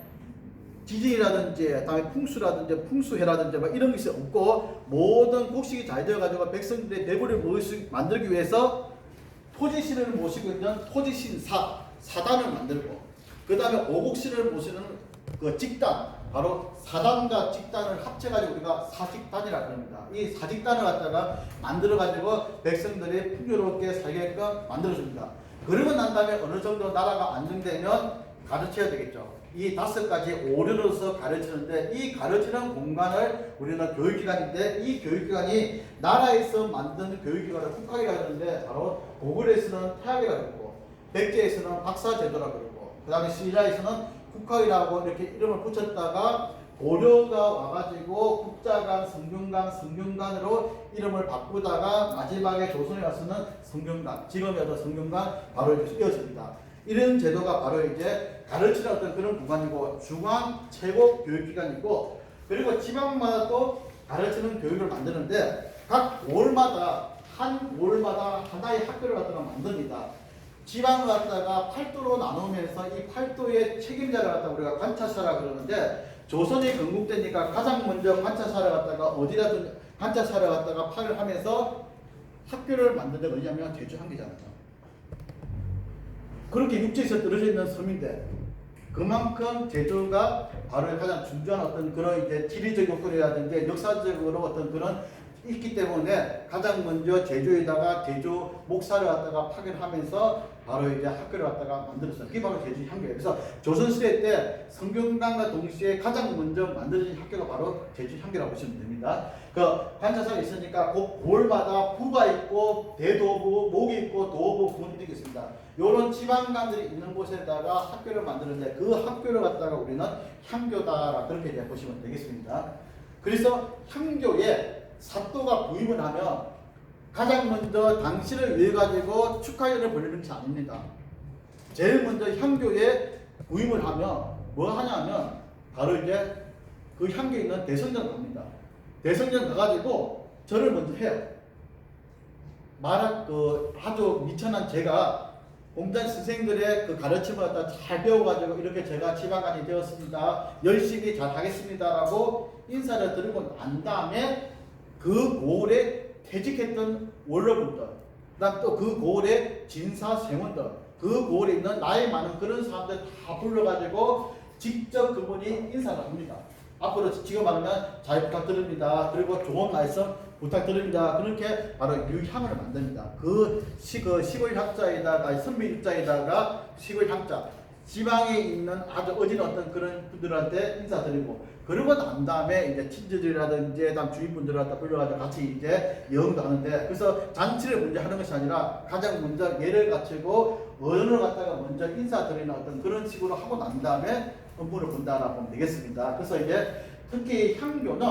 지진이라든지, 다음에 풍수라든지, 풍수해라든지, 막 이런 것이 없고, 모든 곡식이 잘 되어가지고 백성들의 대부를 만들기 위해서 토지신을 모시고 있는 토지신 사단을 만들고, 그 다음에 오곡신을 모시는 그 직단, 바로 사단과 직단을 합쳐가지고 우리가 사직단이라고 합니다. 이 사직단을 갖다가 만들어가지고 백성들이 풍요롭게 살게끔 만들어줍니다. 그러고 난 다음에 어느 정도 나라가 안정되면 가르쳐야 되겠죠. 이 5가지 오륜으로서 가르치는데, 이 가르치는 공간을 우리는 교육기관인데, 이 교육기관이 나라에서 만든 교육기관을 국학이라고 하는데, 바로 고구려에서는 태학이라고 그러고, 백제에서는 박사제도라고 그러고, 그 다음에 신라에서는 국학이라고 이렇게 이름을 붙였다가 고려가 와가지고 국자관, 성균관, 성균관으로 이름을 바꾸다가 마지막에 조선에 와서는 성균관, 지금의 어떤 성균관 바로 이렇게 이어집니다. 이런 제도가 바로 이제 가르치는 어떤 그런 구간이고, 중앙 최고 교육기관이고, 그리고 지방마다 또 가르치는 교육을 만드는데, 각 올마다 하나의 학교를 갖다가 만듭니다. 지방을 갖다가 8도로 나누면서 이 8도의 책임자를 갖다가 우리가 관차사라 그러는데, 조선이 건국되니까 가장 먼저 관차사를 갖다가 어디라든 관차사를 갖다가 파를 하면서 학교를 만든 데가 어디냐면 제주 한계잖아요. 그렇게 육지에서 떨어져 있는 섬인데, 그만큼 제주가 바로 가장 중요한 어떤 그런 이제 지리적 요건이라든지 역사적으로 어떤 그런 있기 때문에 가장 먼저 제주에다가 제주 목사를 갖다가 파견하면서 바로 이제 학교를 갖다가 만들었어요. 그게 바로 제주 향교예요. 그래서 조선시대 때 성균관과 동시에 가장 먼저 만들어진 학교가 바로 제주 향교라고 보시면 됩니다. 그 관차사가 있으니까 그 골마다 부가 있고 대도부, 목이 있고 도부, 군이 있습니다. 요런 지방관들이 있는 곳에다가 학교를 만드는데, 그 학교를 갖다가 우리는 향교다라 그렇게 이제 보시면 되겠습니다. 그래서 향교에 사또가 부임을 하면 가장 먼저 당신을 위해 가지고 축하회를 벌리는 것이 아닙니다. 제일 먼저 향교에 부임을 하면 뭐 하냐면 바로 이제 그 향교에 있는 대성전 갑니다. 대성전 가가지고 절을 먼저 해요. 아주 미천한 제가 공단 선생들의 그 가르침을 갖다 잘 배워가지고 이렇게 제가 지방관이 되었습니다. 열심히 잘 하겠습니다라고 인사를 드리고 난 다음에 그 고을에 퇴직했던 원로분들, 그다음 또 그 고을의 진사생원들, 그 고을에 있는 나이 많은 그런 사람들 다 불러가지고 직접 그분이 인사를 합니다. 앞으로 지금 말하면 잘 부탁드립니다. 그리고 좋은 말씀 부탁드립니다. 그렇게 바로 유향을 만듭니다. 시골 학자에다가 선비 입자에다가 시골 학자, 지방에 있는 아주 어진 어떤 그런 분들한테 인사드리고, 그러고 난 다음에 이제 친지들이라든지 그다음 주인분들을 갖다 불러가지고 같이 이제 여행도 하는데, 그래서 잔치를 먼저 하는 것이 아니라 가장 먼저 예를 갖추고 어른을 갖다가 먼저 인사드리는 어떤 그런 식으로 하고 난 다음에 업무를 본다라고 보면 되겠습니다. 그래서 이제 특히 향교는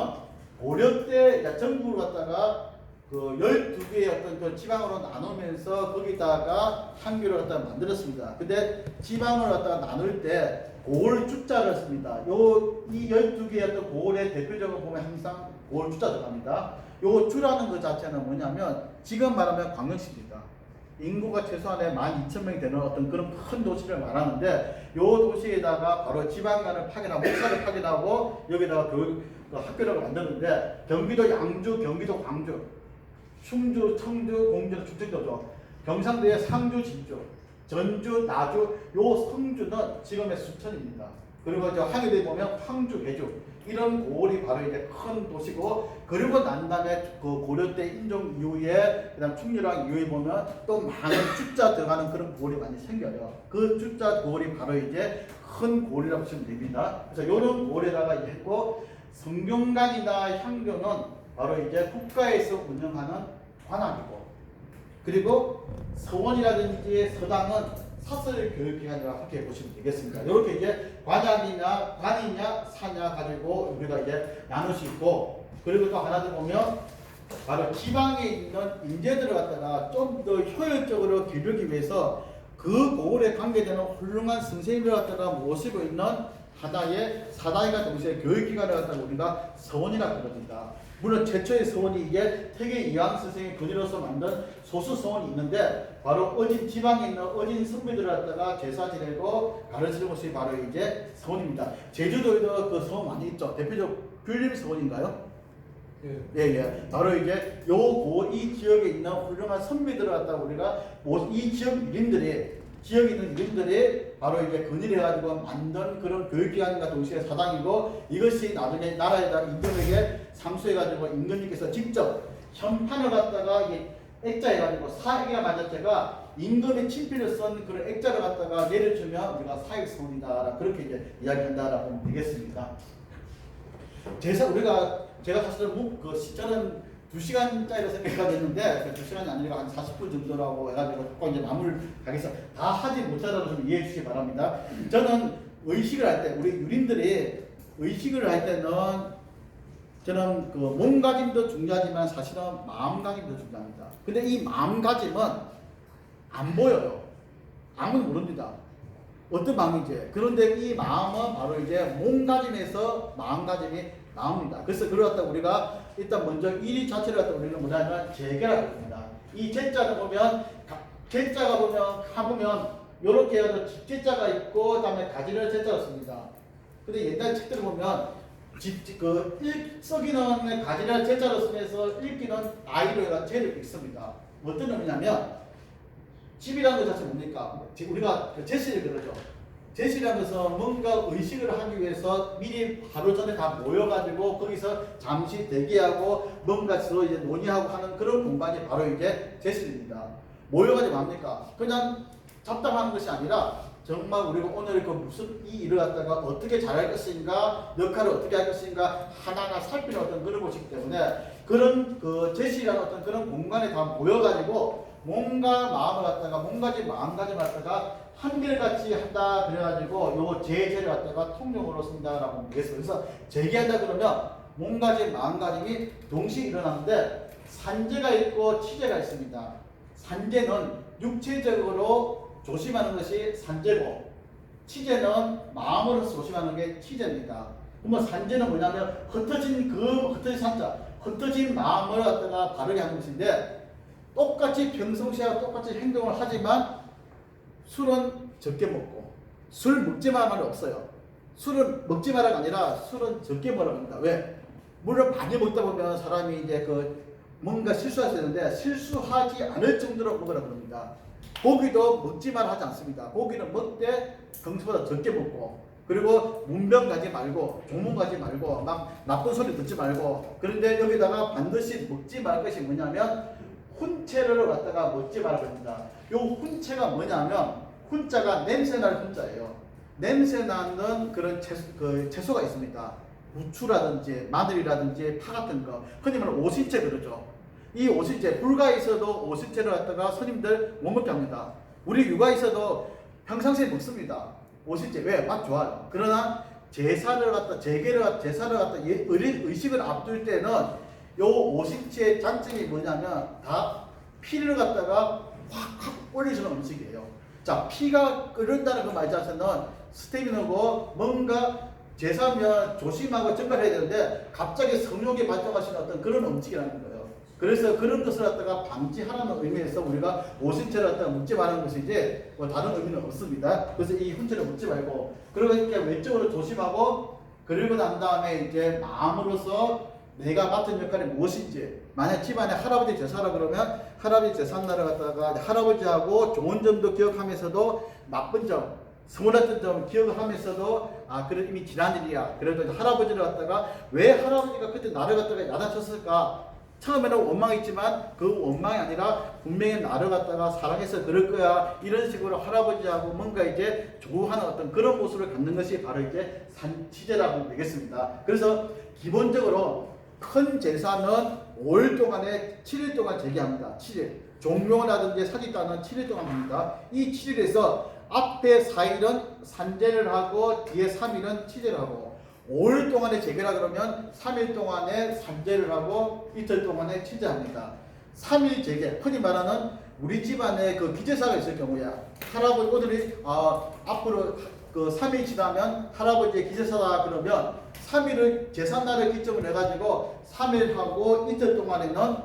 고려 때 정부를 갖다가 그 12개의 어떤 그 지방으로 나누면서 거기다가 향교를 갖다가 만들었습니다. 근데 지방을 갖다가 나눌 때 고을 주자를 씁니다. 이 12개의 어떤 고을의 대표적으로 보면 항상 고을 주자 들어갑니다. 요 주라는 것 자체는 뭐냐면 지금 말하면 광역시입니다. 인구가 최소한에 12,000명이 되는 어떤 그런 큰 도시를 말하는데, 요 도시에다가 바로 지방간을 파견하고 목사를 파견하고 여기다가 그 학교를 만드는데, 경기도 양주, 경기도 광주, 충주, 청주, 공주, 충청도죠. 경상도의 상주, 진주, 전주, 나주, 요 성주는 지금의 수천입니다. 그리고 저 항해도에 보면 황주, 개주, 이런 고을이 바로 이제 큰 도시고, 그리고 난 다음에 그 고려 때 인종 이후에 그다음 충렬왕 이후에 보면 또 많은 주자 들어가는 그런 고을이 많이 생겨요. 그 주자 고을이 바로 이제 큰 고을이라고 보시면 됩니다. 그래서 이런 고을에다가 이제 했고, 성균관이나 향교는 바로 이제 국가에서 운영하는 관악이고, 그리고 서원이라든지 서당은 사설 교육기관이라고 그렇게 보시면 되겠습니다. 이렇게 이제 관악이냐 관이냐 사냐 가지고 우리가 이제 나눌 수 있고, 그리고 또 하나 더 보면 바로 지방에 있는 인재들을 갖다가 좀 더 효율적으로 기르기 위해서 그 고을에 관계되는 훌륭한 선생님을 갖다가 모시고 있는 하나의 사다리가 동시에 교육기관을 갖다가 우리가 서원이라고 부릅니다. 물론 최초의 서원이 이게 태계 이황 선생의 근위로서 만든 소수 서원이 있는데, 바로 어진 지방에 있는 어진 선비들을 갖다가 제사 지내고 가르치는 것이 바로 이제 서원입니다. 제주도에도 그 서원 많이 있죠. 대표적으로 귤림 서원인가요? 예. 바로 이제 이 지역에 있는 훌륭한 선비들을 갖다가 우리가 이 지역 지역에 있는 이름들이 바로 이제 근위를 해가지고 만든 그런 교육기관과 동시에 사당이고, 이것이 나중에 나라에다 임금에게 상수해가지고 임금님께서 직접 현판을 갖다가 액자해가지고 사액이라 만자체가 임금의 친필을 쓴 그런 액자를 갖다가 내려주면 우리가 사액서원이다, 그렇게 이제 이야기한다라고 보면 되겠습니다. 제가 사실은 그 시절은 2시간짜리로 생각하고 있는데, 2시간이 아니라 한 40분 정도라고 해가지고 조금 이제 마무리를 하겠습니다. 다 하지 못하다고 좀 이해해 주시기 바랍니다. 저는 의식을 할 때, 우리 유림들이 의식을 할 때는 저는 그 몸가짐도 중요하지만 사실은 마음가짐도 중요합니다. 근데 이 마음가짐은 안 보여요. 아무도 모릅니다. 어떤 마음인지. 그런데 이 마음은 바로 이제 몸가짐에서 마음가짐이 나옵니다. 그래서 그걸 갖다 우리가 일단 먼저 이 자체를 갖다 우리는 뭐냐면 재계라고 합니다. 이 제자가 보면 가보면 요렇게 해서 집제자가 있고 그다음에 가지런한 제자가 있습니다. 근데 옛날 책들을 보면 써기는 가지런한 제자로 쓰면서 읽기는 아이로 해서 제를 읽습니다. 어떤 의미냐면, 집이라는 것 자체 뭡니까? 우리가 제시를 그러죠. 제시라는 것은 뭔가 의식을 하기 위해서 미리 하루 전에 다 모여가지고 거기서 잠시 대기하고 뭔가 서로 이제 논의하고 하는 그런 공간이 바로 이제 제시입니다. 모여가지고 뭡니까? 그냥 잡담하는 것이 아니라 정말 우리가 오늘 그 무슨 이 일을 갖다가 어떻게 잘할 것인가, 역할을 어떻게 할 것인가 하나하나 살피는 어떤 그런 것이기 때문에, 그런 그 제시라는 어떤 그런 공간에 다 모여가지고 몸과 마음을 갖다가 마음가짐을 갖다가 한결같이 한다 그래가지고 요 제를 갖다가 통용으로 쓴다라고 보겠습니다. 그래서 제기한다 그러면 몸가짐, 마음가짐이 동시에 일어나는데, 산재가 있고 치재가 있습니다. 산재는 육체적으로 조심하는 것이 산재고, 치재는 마음으로 조심하는 게 치재입니다. 그러면 산재는 뭐냐면 흩어진 산자, 흩어진 마음을 갖다가 바르게 하는 것인데, 똑같이 평상시와 똑같이 행동을 하지만 술은 적게 먹고, 술 먹지 말라는 없어요. 술은 먹지 말라가 아니라 술은 적게 먹으라고 합니다. 왜? 물을 많이 먹다 보면 사람이 이제 뭔가 실수할 수 있는데, 실수하지 않을 정도로 먹으라고 합니다. 고기도 먹지 말라 하지 않습니다. 고기는 먹되 평소보다 적게 먹고, 그리고 문병 가지 말고, 종문 가지 말고, 막 나쁜 소리 듣지 말고. 그런데 여기다가 반드시 먹지 말 것이 뭐냐면 훈채를 갖다가 먹지 말라고 합니다. 요 훈채가 뭐냐면, 훈자가 냄새날 훈자예요. 냄새나는 그런 채소가 있습니다. 부추라든지 마늘이라든지 파 같은 거, 흔히 말하는 오신채 그러죠. 이 오신채, 불가 있어도 오신채를 갖다가 스님들 못 먹게 합니다. 우리 육아 있어도 평상시에 먹습니다. 오신채. 왜? 맛 좋아요. 그러나 제사를 갖다 제사를 갖다 의식을 앞둘 때는 요 오신채의 장점이 뭐냐면 다 피를 갖다가 확 올려주는 음식이에요. 자, 피가 끓는다는 그 말자체는 스테미너고 뭔가 제사면 조심하고 정갈해야 되는데 갑자기 성욕이 발동하시는 어떤 그런 음식이라는 거예요. 그래서 그런 것을 갖다가 방지하라는 의미에서 우리가 오신채를 갖다가 묻지 말라는 것이 이제 뭐 다른 의미는 없습니다. 그래서 이 훈채를 묻지 말고, 그러니까 왼쪽으로 조심하고, 그리고 난 다음에 이제 마음으로서 내가 맡은 역할이 무엇인지, 만약 집안에 할아버지 제사라 그러면 할아버지 제삿날을 갖다가 할아버지하고 좋은 점도 기억하면서도 나쁜 점, 서운했던 점 기억을 하면서도 그래 이미 지난 일이야. 그래도 할아버지를 갖다가 왜 할아버지가 그때 나를 갖다가 야단쳤을까? 처음에는 원망했지만 그 원망이 아니라 분명히 나를 갖다가 사랑해서 그럴 거야. 이런 식으로 할아버지하고 뭔가 이제 조우하는 어떤 그런 모습을 갖는 것이 바로 이제 산치제라고 되겠습니다. 그래서 기본적으로 큰 제사는 5일 동안에 7일 동안 제기합니다. 7일. 종묘라든지 사직단은 7일 동안 합니다. 이 7일에서 앞에 4일은 산제를 하고 뒤에 3일은 치제를 하고, 5일 동안에 제기라 그러면 3일 동안에 산제를 하고 이틀 동안에 치제합니다. 3일 제기, 흔히 말하는 우리 집안에 그 기제사가 있을 경우야. 할아버지 오늘이 앞으로 그 3일 지나면 할아버지의 기제사다 그러면 3일을 제삿날을 기점으로 해가지고 3일 하고 이틀 동안에는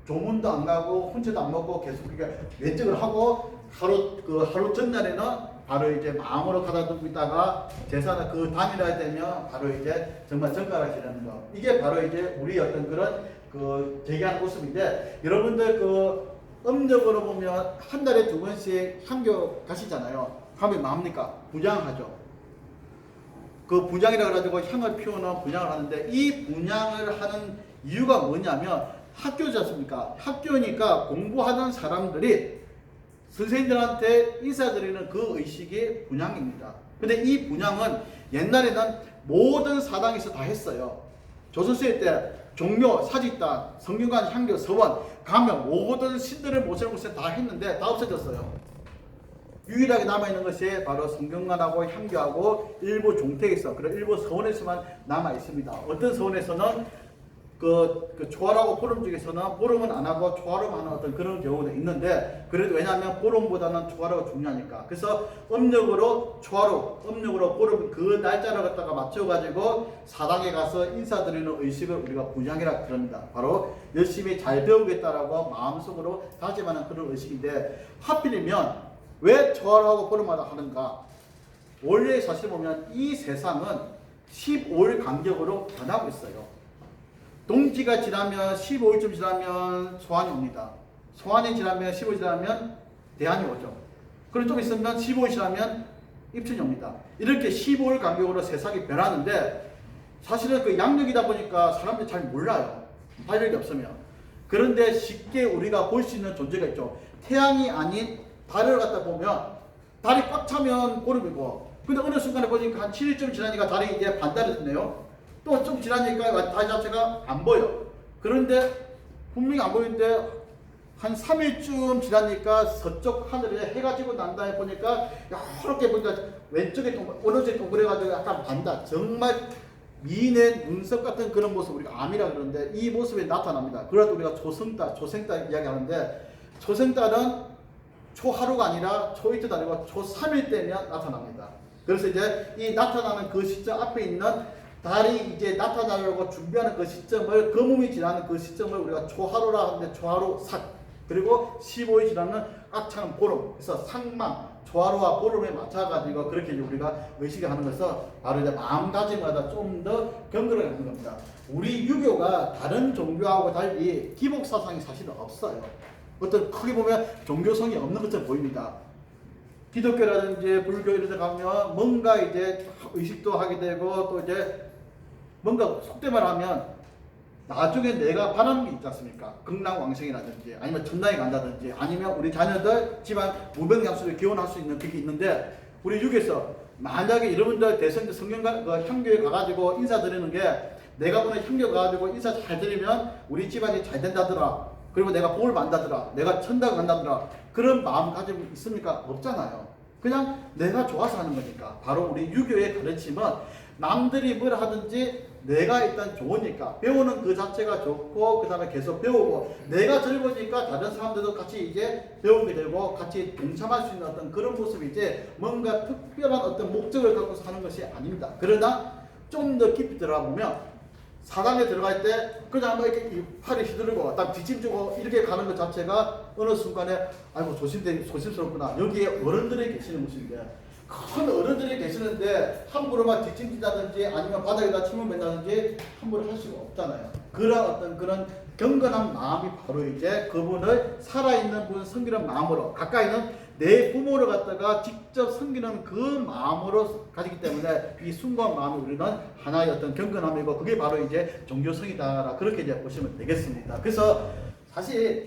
조문도 안 가고 훈채도 안 먹고 계속 그러니까 외적을 하고 하루 전날에는 바로 이제 마음으로 가다듬고 있다가 제사는 그 당일날 되면 바로 이제 정말 정갈하시라는 거. 이게 바로 이제 우리 어떤 그런 그 제기하는 모습인데, 여러분들 그 음력으로 보면 한 달에 2번씩 향교 가시잖아요. 하면 뭐합니까? 분향하죠. 그 분향이라 그래가지고 향을 피우는 분향을 하는데, 이 분향을 하는 이유가 뭐냐면 학교지 않습니까? 학교니까 공부하는 사람들이 선생님들한테 인사드리는 그 의식이 분향입니다. 근데 이 분향은 옛날에는 모든 사당에서 다 했어요. 조선시대 때 종묘, 사직단, 성균관, 향교, 서원 가면 모든 신들을 모시는 곳에 다 했는데 다 없어졌어요. 유일하게 남아있는 것이 바로 성균관하고 향교하고 일부 종택에서, 그리고 일부 서원에서만 남아있습니다. 어떤 서원에서는 그 초하루하고 보름 중에서는 보름은 안 하고 초하루만 하는 어떤 그런 경우도 있는데, 그래도 왜냐하면 보름보다는 초하루가 중요하니까. 그래서 음력으로 초하루, 음력으로 보름 그 날짜를 갖다가 맞춰가지고 사당에 가서 인사드리는 의식을 우리가 분향이라 그럽니다. 바로 열심히 잘 배우겠다라고 마음속으로 다짐하는 그런 의식인데, 하필이면 왜 초하루하고 보름마다 하는가? 원래 사실 보면 이 세상은 15일 간격으로 변하고 있어요. 동지가 지나면 15일쯤 지나면 소환이 옵니다. 소환이 지나면 15일 지나면 대안이 오죠. 그리고 좀 있으면 15일 지나면 입춘이 옵니다. 이렇게 15일 간격으로 세상이 변하는데, 사실은 그 양력이다 보니까 사람들이 잘 몰라요. 발력이 없으면. 그런데 쉽게 우리가 볼 수 있는 존재가 있죠. 태양이 아닌 달을 갖다 보면 달이 꽉 차면 보름이고, 근데 어느 순간에 보니까 한 7일쯤 지나니까 달이 이제 반달이 됐네요. 또 좀 지나니까 달 자체가 안 보여. 그런데 분명히 안 보이는데 한 3일쯤 지나니까 서쪽 하늘에 해가 지고 난 다음에 보니까 이렇게 보니까 왼쪽에 오른쪽에 동그래가지고 약간 반달. 정말 미인의 눈썹 같은 그런 모습, 우리가 암이라 그러는데 이 모습이 나타납니다. 그래도 우리가 조생달 이야기하는데, 조생달은 초하루가 아니라 초이틀도 아니고 초3일 때면 나타납니다. 그래서 이제 이 나타나는 그 시점 앞에 있는 달이 이제 나타나려고 준비하는 그 시점을, 거몸이 지나는 그 시점을 우리가 초하루라 하는데, 초하루 삭, 그리고 15일 지나는 꽉차는 보름. 그래서 상망, 초하루와 보름에 맞춰가지고 그렇게 우리가 의식을 하는 것은 바로 이제 마음가짐마다 좀 더 경건하게 하는 겁니다. 우리 유교가 다른 종교하고 달리 기복사상이 사실은 없어요. 어떤 크게 보면 종교성이 없는 것처럼 보입니다. 기독교라든지 불교 이런 데 가면 뭔가 이제 의식도 하게 되고, 또 이제 뭔가 속된 말 하면 나중에 내가 바라는 게 있지 않습니까? 극락왕생이라든지 아니면 천당에 간다든지 아니면 우리 자녀들 집안 무병장수를 기원할 수 있는 그게 있는데, 우리 유교에서 만약에 여러분들 대선 성경 형교에 가가지고 인사드리는 게 내가 보는 형교 가가지고 인사 잘 드리면 우리 집안이 잘 된다더라. 그리고 내가 복을 받는다더라. 내가 천당 간다더라. 그런 마음 가지고 있습니까? 없잖아요. 그냥 내가 좋아서 하는 거니까. 바로 우리 유교의 가르침은 남들이 뭘 하든지 내가 일단 좋으니까 배우는 그 자체가 좋고 그 다음에 계속 배우고 내가 젊으니까 다른 사람들도 같이 이제 배우게 되고 같이 동참할 수 있는 어떤 그런 모습이 이제 뭔가 특별한 어떤 목적을 갖고서 하는 것이 아닙니다. 그러나 좀 더 깊이 들어가 보면 사당에 들어갈 때 그냥 뭐 이렇게 팔이 휘두르고 딱 뒷짐지고 이렇게 가는 것 자체가 어느 순간에 아이고 조심스럽구나. 여기에 어른들이 계시는 곳인데 큰 어른들이 계시는데 함부로 막 뒷짐진다든지 아니면 바닥에다 침을 뱉다든지 함부로 할 수가 없잖아요. 그런 어떤 그런 경건한 마음이 바로 이제 그분을 살아있는 분 섬기는 마음으로 가까이는 내 부모를 갖다가 직접 섬기는 그 마음으로 가지기 때문에 이 숭고한 마음이 우리는 하나의 어떤 경건함이고 그게 바로 이제 종교성이다. 그렇게 이제 보시면 되겠습니다. 그래서 사실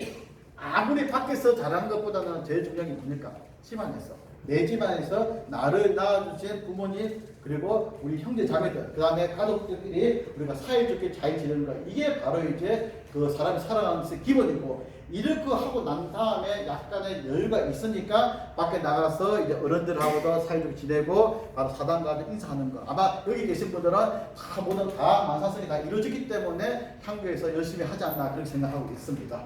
아무리 밖에서 잘하는 것보다는 제일 중요한 게 뭡니까? 집안에서. 내 집안에서 나를 낳아주신 부모님 그리고 우리 형제 자매들 그 다음에 가족들끼리 우리가 사이좋게 잘 지내는 거 이게 바로 이제 그 사람이 살아가는 것의 기본이고 이렇게 하고 난 다음에 약간의 여유가 있으니까 밖에 나가서 이제 어른들하고도 사이좋게 지내고 바로 사당 가서 인사하는 거 아마 여기 계신 분들은 다 모든 다 만사성이 다 이루어지기 때문에 향교에서 열심히 하지 않나 그렇게 생각하고 있습니다.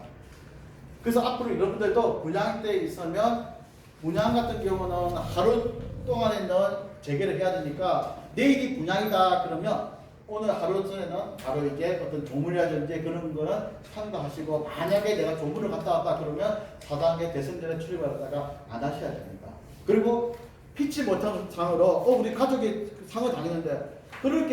그래서 앞으로 여러분들도 분양 때 있으면 분양 같은 경우는 하루 동안에는 재개를 해야 되니까 내일이 분양이다 그러면 오늘 하루 전에는 바로 이제 어떤 조문이라든지 그런 거는 참가하시고 만약에 내가 조문을 갔다 왔다 그러면 사당에 대선전에 출입을 하다가 안 하셔야 됩니다. 그리고 피치 못한 상으로 우리 가족이 상을 당했는데 그럴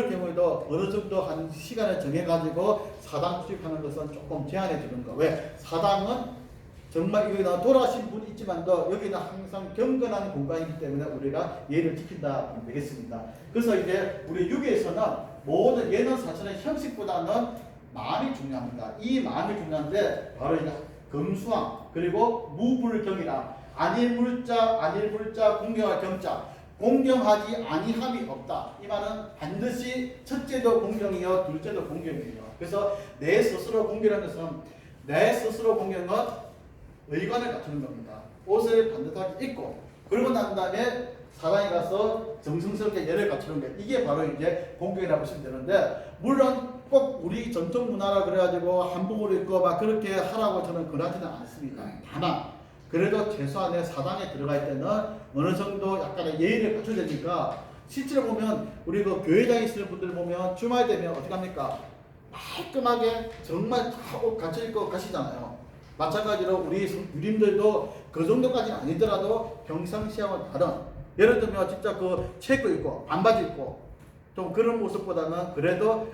경우에도 어느 정도 한 시간을 정해가지고 사당 출입하는 것은 조금 제한해 주는 거. 왜? 사당은 정말 여기다 돌아가신 분이 있지만도 여기는 항상 경건한 공간이기 때문에 우리가 예를 지킨다 하면 되겠습니다. 그래서 이제 우리 유교에서는 모든 예는 사실은 형식보다는 마음이 중요합니다. 이 마음이 중요한데 바로 이제 금수왕 그리고 무불경이라 안일물자 공경할 경자 공경하지 아니함이 없다. 이 말은 반드시 첫째도 공경이요 둘째도 공경이에요. 그래서 내 스스로 공경하는 것은 내 스스로 공경은 의관을 갖추는 겁니다. 옷을 반듯하게 입고 그러고 난 다음에 사당에 가서 정성스럽게 예를 갖추는 게 이게 바로 이제 공경이라고 보시면 되는데 물론 꼭 우리 전통 문화라 그래가지고 한복을 입고 막 그렇게 하라고 저는 권하지는 않습니다. 다만 그래도 최소한의 사당에 들어갈 때는 어느 정도 약간의 예의를 갖춰야 되니까 실제로 보면 우리 그 교회장에 있는 분들 보면 주말 되면 어떻게 합니까? 깔끔하게 정말 다 옷 갖춰 입고 가시잖아요. 마찬가지로 우리 유림들도 그 정도까지는 아니더라도 평상시와는 다른 예를 들면 진짜 그 체크 입고 반바지 입고 좀 그런 모습보다는 그래도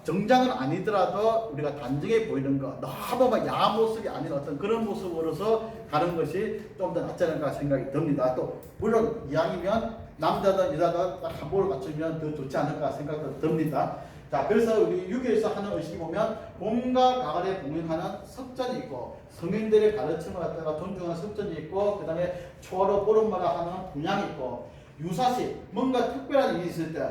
정장은 아니더라도 우리가 단정해 보이는 거 너무 막 야한 모습이 아닌 어떤 그런 모습으로서 가는 것이 좀 더 낫지 않을까 생각이 듭니다. 또 물론 이왕이면 남자든 여자든 딱 한복을 갖추면 더 좋지 않을까 생각도 듭니다. 자, 그래서 우리 유교에서 하는 의식이 보면 봄과 가을에 봉행하는 석전이 있고 성인들의 가르침을 갖다가 존중하는 석전이 있고 그 다음에 초하루 보름마다 하는 분양이 있고 유사시 뭔가 특별한 일이 있을 때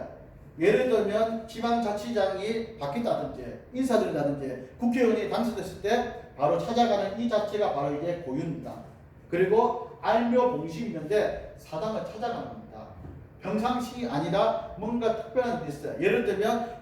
예를 들면 지방자치장이 바뀐다든지 인사드린다든지 국회의원이 당선됐을 때 바로 찾아가는 이 자체가 바로 이제 고유입니다. 그리고 알묘 봉식이 있는데 사당을 찾아가는 겁니다. 평상시 아니라 뭔가 특별한 일이 있어요. 예를 들면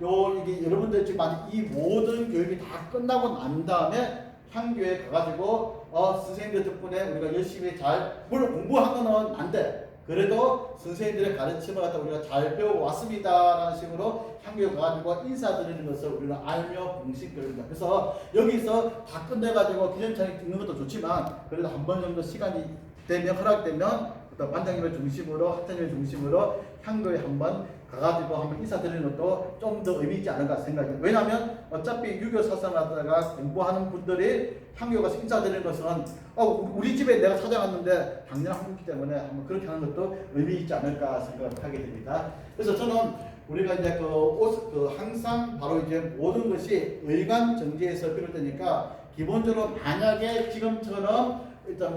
이게 여러분들 지금 이 모든 교육이 다 끝나고 난 다음에 향교에 가가지고 선생님들 덕분에 우리가 열심히 잘 물론 공부한 거는 안 돼. 그래도 선생님들의 가르침을 갖다 우리가 잘 배우고 왔습니다라는 식으로 향교에 가가지고 인사드리는 것을 우리는 알며 공식 교육입니다. 그래서 여기서 다 끝내가지고 기념차에 찍는 것도 좋지만 그래도 한 번 정도 시간이 되면 허락되면 관장님을 중심으로 학자님을 중심으로 향교에 한번 가가지고 한번 인사드리는 것도 좀 더 의미 있지 않을까 생각해요. 왜냐하면 어차피 유교 사상을 갖다가 공부하는 분들이 향교 가서 인사드리는 것은 우리 집에 내가 찾아갔는데 당연한 한국이기 때문에 한번 그렇게 하는 것도 의미 있지 않을까 생각을 하게 됩니다. 그래서 저는 우리가 이제 항상 바로 이제 모든 것이 의관 정제에서 비롯되니까 기본적으로 만약에 지금처럼 일단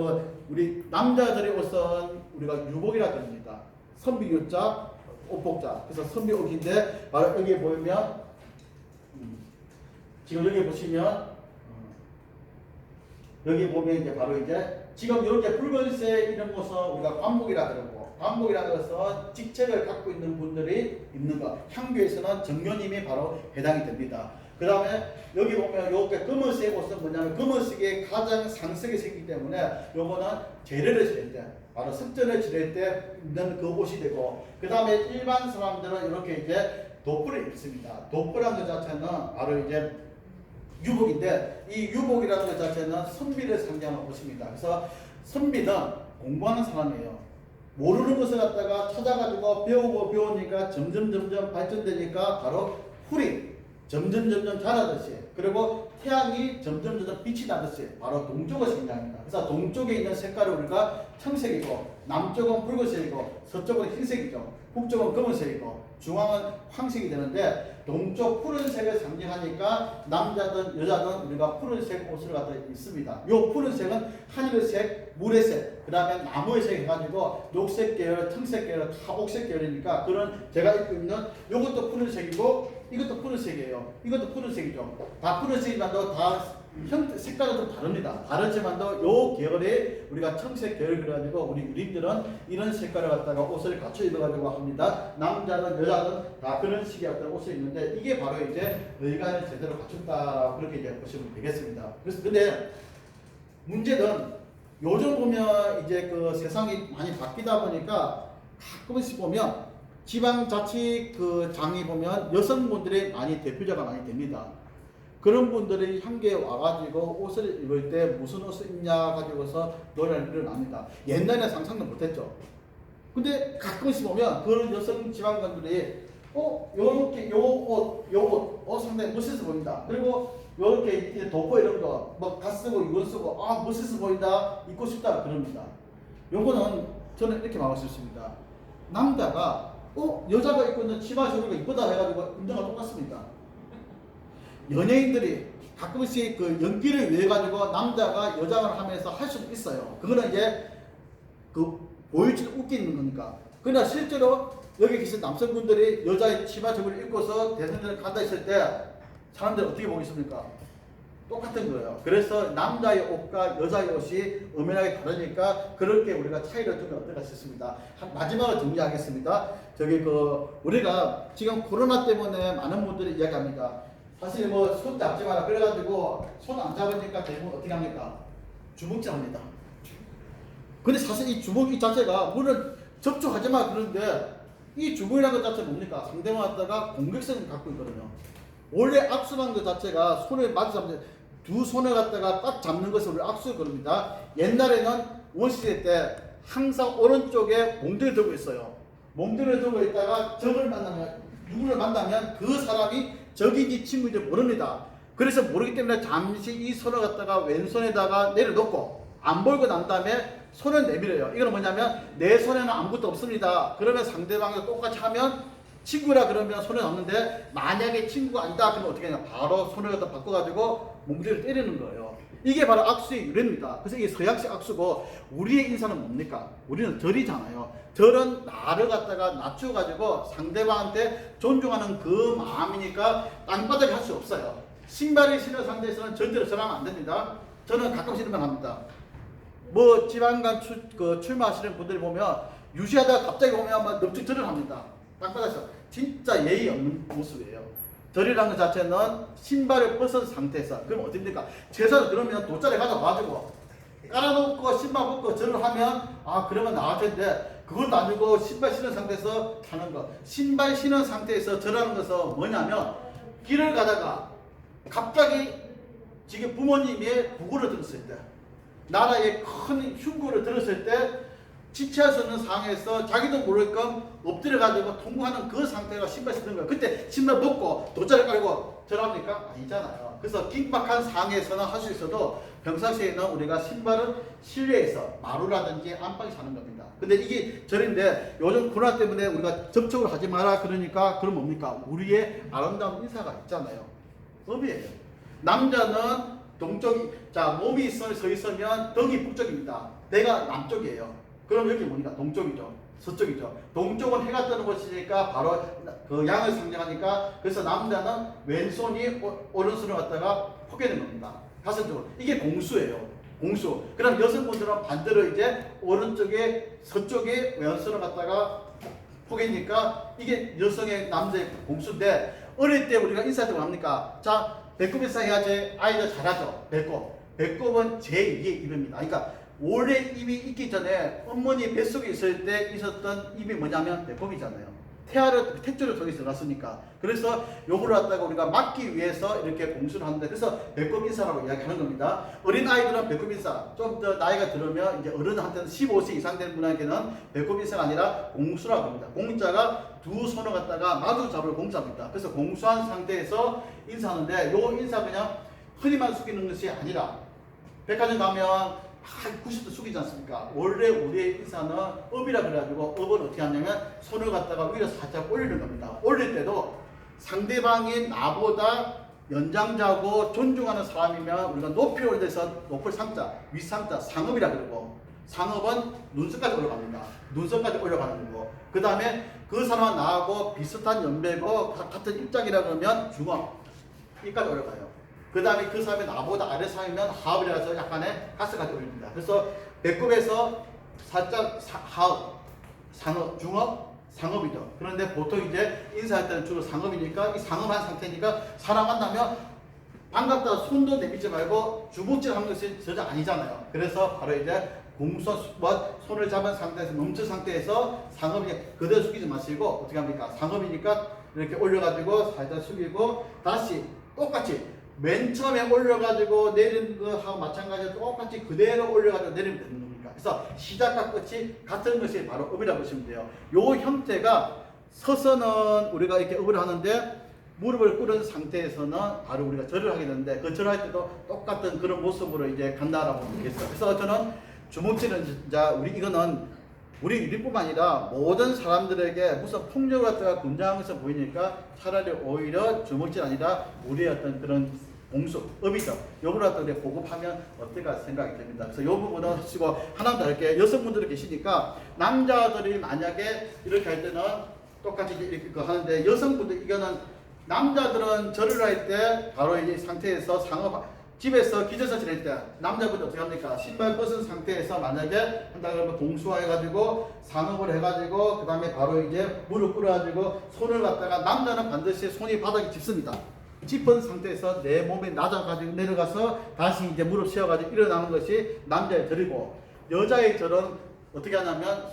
우리 남자들의 옷은 우리가 유복이라 그럽니다. 선비유자, 옷복자. 그래서 선비옷인데 바로 여기 보면 지금 여기 보시면 여기 보면 이제 바로 이제 지금 이렇게 붉은색 이런 것은 우리가 관복이라 그러고, 관복이라는 것은 직책을 갖고 있는 분들이 입는 것. 향교에서는 정교님이 바로 해당이 됩니다. 그 다음에 여기 보면 이렇게 검은색 옷은 뭐냐면 검은색이 가장 상색의 색이기 때문에 요거는 제례를 지낼 때, 바로 석전을 지낼 때 입는 그 옷이 되고, 그 다음에 일반 사람들은 이렇게 이제 도포를 입습니다. 도포라는 것 자체는 바로 이제 유복인데, 이 유복이라는 것 자체는 선비를 상징하는 옷입니다. 그래서 선비는 공부하는 사람이에요. 모르는 것을 갖다가 찾아가지고 배우고 배우니까 점점 발전되니까 바로 훌이 점점 자라듯이, 그리고 태양이 점점 빛이 나듯이 바로 동쪽을 상징합니다. 그래서 동쪽에 있는 색깔을 우리가 청색이고, 남쪽은 붉은색이고, 서쪽은 흰색이죠. 북쪽은 검은색이고, 중앙은 황색이 되는데, 동쪽 푸른색을 상징하니까 남자든 여자든 우리가 푸른색 옷을 갖다 입습니다. 요 푸른색은 하늘색, 물의 색, 그 다음에 나무의 색 해가지고 녹색 계열, 청색 계열, 다 옥색 계열이니까 그런 제가 입고 있는 요것도 푸른색이고 이것도 푸른색이에요. 이것도 푸른색이죠. 다 푸른색이만도 다 색깔은 좀 다릅니다. 다르지만도 요 계열에 우리가 청색 계열 그래가지고 우리 유림들은 이런 색깔을 갖다가 옷을 갖춰 입어가지고 합니다. 남자든 여자든 다 그런 식의 어떤 옷을 입는데 이게 바로 이제 의관을 제대로 갖춘다 그렇게 이제 보시면 되겠습니다. 그래서 근데 문제는 요즘 보면 이제 그 세상이 많이 바뀌다 보니까 가끔씩 보면 지방자치 그 장이 보면 여성분들이 많이 대표자가 많이 됩니다. 그런 분들이 향기에 와가지고 옷을 입을 때 무슨 옷을 입냐 가지고서 논의를 일어납니다. 옛날에 상상도 못했죠. 근데 가끔씩 보면 그런 여성 지방관들이 요렇게 요 옷 상당히 멋있어 보인다. 그리고 요렇게 이제 도포 이런 거 뭐 가 쓰고 이거 쓰고 멋있어 보인다, 입고 싶다 그럽니다. 요거는 저는 이렇게 말할 수 있습니다. 남자가 여자가 입고 있는 치마 저런 거 이쁘다 해가지고 인정과 똑같습니다. 연예인들이 가끔씩 그 연기를 위해 가지고 남자가 여장을 하면서 할 수도 있어요. 그거는 이제 그 보일지도 웃기는 거니까. 그러나 실제로 여기 계신 남성분들이 여자의 치마 저걸 입고서 대선전을 간다 했을 때 사람들 어떻게 보겠습니까? 똑같은 거예요. 그래서 남자의 옷과 여자의 옷이 엄연하게 다르니까 그렇게 우리가 차이를 두면 어떨까 싶습니다. 마지막으로 정리하겠습니다. 우리가 지금 코로나 때문에 많은 분들이 이야기합니다. 사실 뭐 손 잡지 마라 그래가지고 손 안 잡으니까 대부분 어떻게 합니까? 주먹질 합니다. 근데 사실 이 주먹 이 자체가 물론 접촉하지 마 그러는데 이 주먹이라는 것 자체는 뭡니까? 상대방한테가 공격성을 갖고 있거든요. 원래 악수라는 것 자체가 손을 마주 잡는 두 손을 갖다가 딱 잡는 것을 우리 악수 그럽니다. 옛날에는 원시대 때 항상 오른쪽에 몽둥이를 들고 있어요. 몽둥이를 들고 있다가 적을 만나면 누구를 만나면 그 사람이 적인지 친구인지 모릅니다. 그래서 모르기 때문에 잠시 이 손을 갖다가 왼손에다가 내려놓고 안 벌고 난 다음에 손을 내밀어요. 이건 뭐냐면 내 손에는 아무것도 없습니다. 그러면 상대방이 똑같이 하면 친구라 그러면 손을 넣는데 만약에 친구가 아니다 그러면 어떻게 하냐 바로 손을 갖다 바꿔가지고 몸뚱이를 때리는 거예요. 이게 바로 악수의 유래입니다. 그래서 이게 서양식 악수고 우리의 인사는 뭡니까? 우리는 절이잖아요. 절은 나를 갖다가 낮춰가지고 상대방한테 존중하는 그 마음이니까 땅바닥에 할 수 없어요. 신발이 신은 상태에서는 절대로 절하면 안 됩니다. 저는 가끔씩 이런 말 합니다. 뭐 지방간 출마하시는 분들이 보면 유시하다가 갑자기 보면 막 넙죽 절을 합니다. 땅바닥에서 진짜 예의 없는 모습이에요. 절이라는 것 자체는 신발을 벗은 상태에서 그럼 어떻게 됩니까? 제사를 그러면 돗자리 가져가지고 깔아놓고 신발 벗고 절을 하면 그러면 나을 텐데 그것도 아니고 신발 신은 상태에서 하는 거. 신발 신은 상태에서 절하는 것은 뭐냐면 길을 가다가 갑자기 지금 부모님의 부고를 들었을 때 나라의 큰 흉고를 들었을 때 지체할 수 없는 상황에서 자기도 모르게끔 엎드려가지고 통과하는 그 상태가 신발 신는 거예요. 그때 신발 벗고 돗자리 깔고 절합니까? 아니잖아요. 그래서 긴박한 상황에서는 할 수 있어도 평상시에는 우리가 신발은 실내에서 마루라든지 안방에 사는 겁니다. 근데 이게 절인데 요즘 코로나 때문에 우리가 접촉을 하지 마라 그러니까 그럼 뭡니까? 우리의 아름다운 인사가 있잖아요. 법이에요. 남자는 동쪽이 몸이 서 있으면 덕이 북쪽입니다. 내가 남쪽이에요. 그럼 여기 뭡니까? 동쪽이죠. 서쪽이죠. 동쪽은 해가 뜨는 곳이니까 바로 그 양을 상징하니까 그래서 남자는 왼손이 오른손을 갖다가 포개는 겁니다. 가슴쪽으로. 이게 공수예요. 공수. 그럼 여성분들은 반대로 이제 오른쪽에 서쪽에 왼손을 갖다가 포개니까 이게 여성의 남자의 공수인데 어릴 때 우리가 인사할 때 뭡니까? 자, 배꼽 인사 해야지 아이들 잘하죠. 배꼽. 배꼽은 제2의 입입니다. 그러니까 원래 입이 있기 전에 어머니 뱃속에 있을 때 있었던 입이 뭐냐면 배꼽이잖아요. 택조를 통해서 났으니까. 그래서 요걸 갖다가 우리가 막기 위해서 이렇게 공수를 하는데 그래서 배꼽 인사라고 이야기하는 겁니다. 어린 아이들은 배꼽 인사, 좀 더 나이가 들으면 이제 어른한테는 15세 이상 된 분에게는 배꼽 인사가 아니라 공수라고 합니다. 공자가 두 손을 갖다가 마주 잡을 공자입니다. 그래서 공수한 상태에서 인사하는데 요 인사 그냥 허리만 숙이는 것이 아니라 백화점 가면 90도 숙이지 않습니까? 원래 우리의 인사는 업이라 그래가지고 업은 어떻게 하냐면 손을 갖다가 위로 살짝 올리는 겁니다. 올릴 때도 상대방이 나보다 연장자고 존중하는 사람이면 우리가 높이 올려서 높을 상자, 윗상자, 상업이라 그러고 상업은 눈썹까지 올라갑니다. 눈썹까지 올라가는 거고 그 다음에 그 사람과 나하고 비슷한 연배고 같은 입장이라 그러면 중업, 이까지 올라가요. 그 다음에 그 사람이 나보다 아래 사람이면 하업이라 해서 약간의 가스까지 올립니다. 그래서 배꼽에서 살짝 하업, 상업, 중업, 상업이죠. 그런데 보통 이제 인사할 때는 주로 상업이니까 이 상업한 상태니까 사람 만나면 반갑다 손도 내밀지 말고 주먹질 하는 것이 전혀 아니잖아요. 그래서 바로 이제 공손 손을 잡은 상태에서 멈춘 상태에서 상업이 그대로 숙이지 마시고 어떻게 합니까? 상업이니까 이렇게 올려가지고 살짝 숙이고 다시 똑같이 맨 처음에 올려가지고 내린 거하고 마찬가지로 똑같이 그대로 올려가지고 내리면 되는 겁니다. 그래서 시작과 끝이 같은 것이 바로 업이라고 보시면 돼요. 요 형태가 서서는 우리가 이렇게 업을 하는데 무릎을 꿇은 상태에서는 바로 우리가 절을 하게 되는데 그 절할 때도 똑같은 그런 모습으로 이제 간다라고 보겠어요. 그래서 저는 주먹질은 진짜 이거는 우리 일뿐만 아니라 모든 사람들에게 무슨 폭력을 갖다가 군장에서 보이니까 차라리 오히려 주먹질 아니라 우리의 어떤 그런 공수, 업이죠. 요걸 갖다 우리가 보급하면 어떨까 생각이 됩니다. 그래서 요 부분은 하시고 하나 더 할게요. 여성분들이 계시니까 남자들이 만약에 이렇게 할 때는 똑같이 이렇게 하는데 여성분들 이거는 남자들은 절을 할 때 바로 이 상태에서 상업 집에서 기저사질 할 때 남자분들 어떻게 합니까? 신발 벗은 상태에서 만약에 한다 그러면 동수화해가지고 상업을 해가지고 그 다음에 바로 이제 무릎 꿇어가지고 손을 갖다가 남자는 반드시 손이 바닥에 짚습니다. 짚은 상태에서 내 몸에 낮아가지고 내려가서 다시 이제 무릎 세워가지고 일어나는 것이 남자의 절이고 여자의 절은 어떻게 하냐면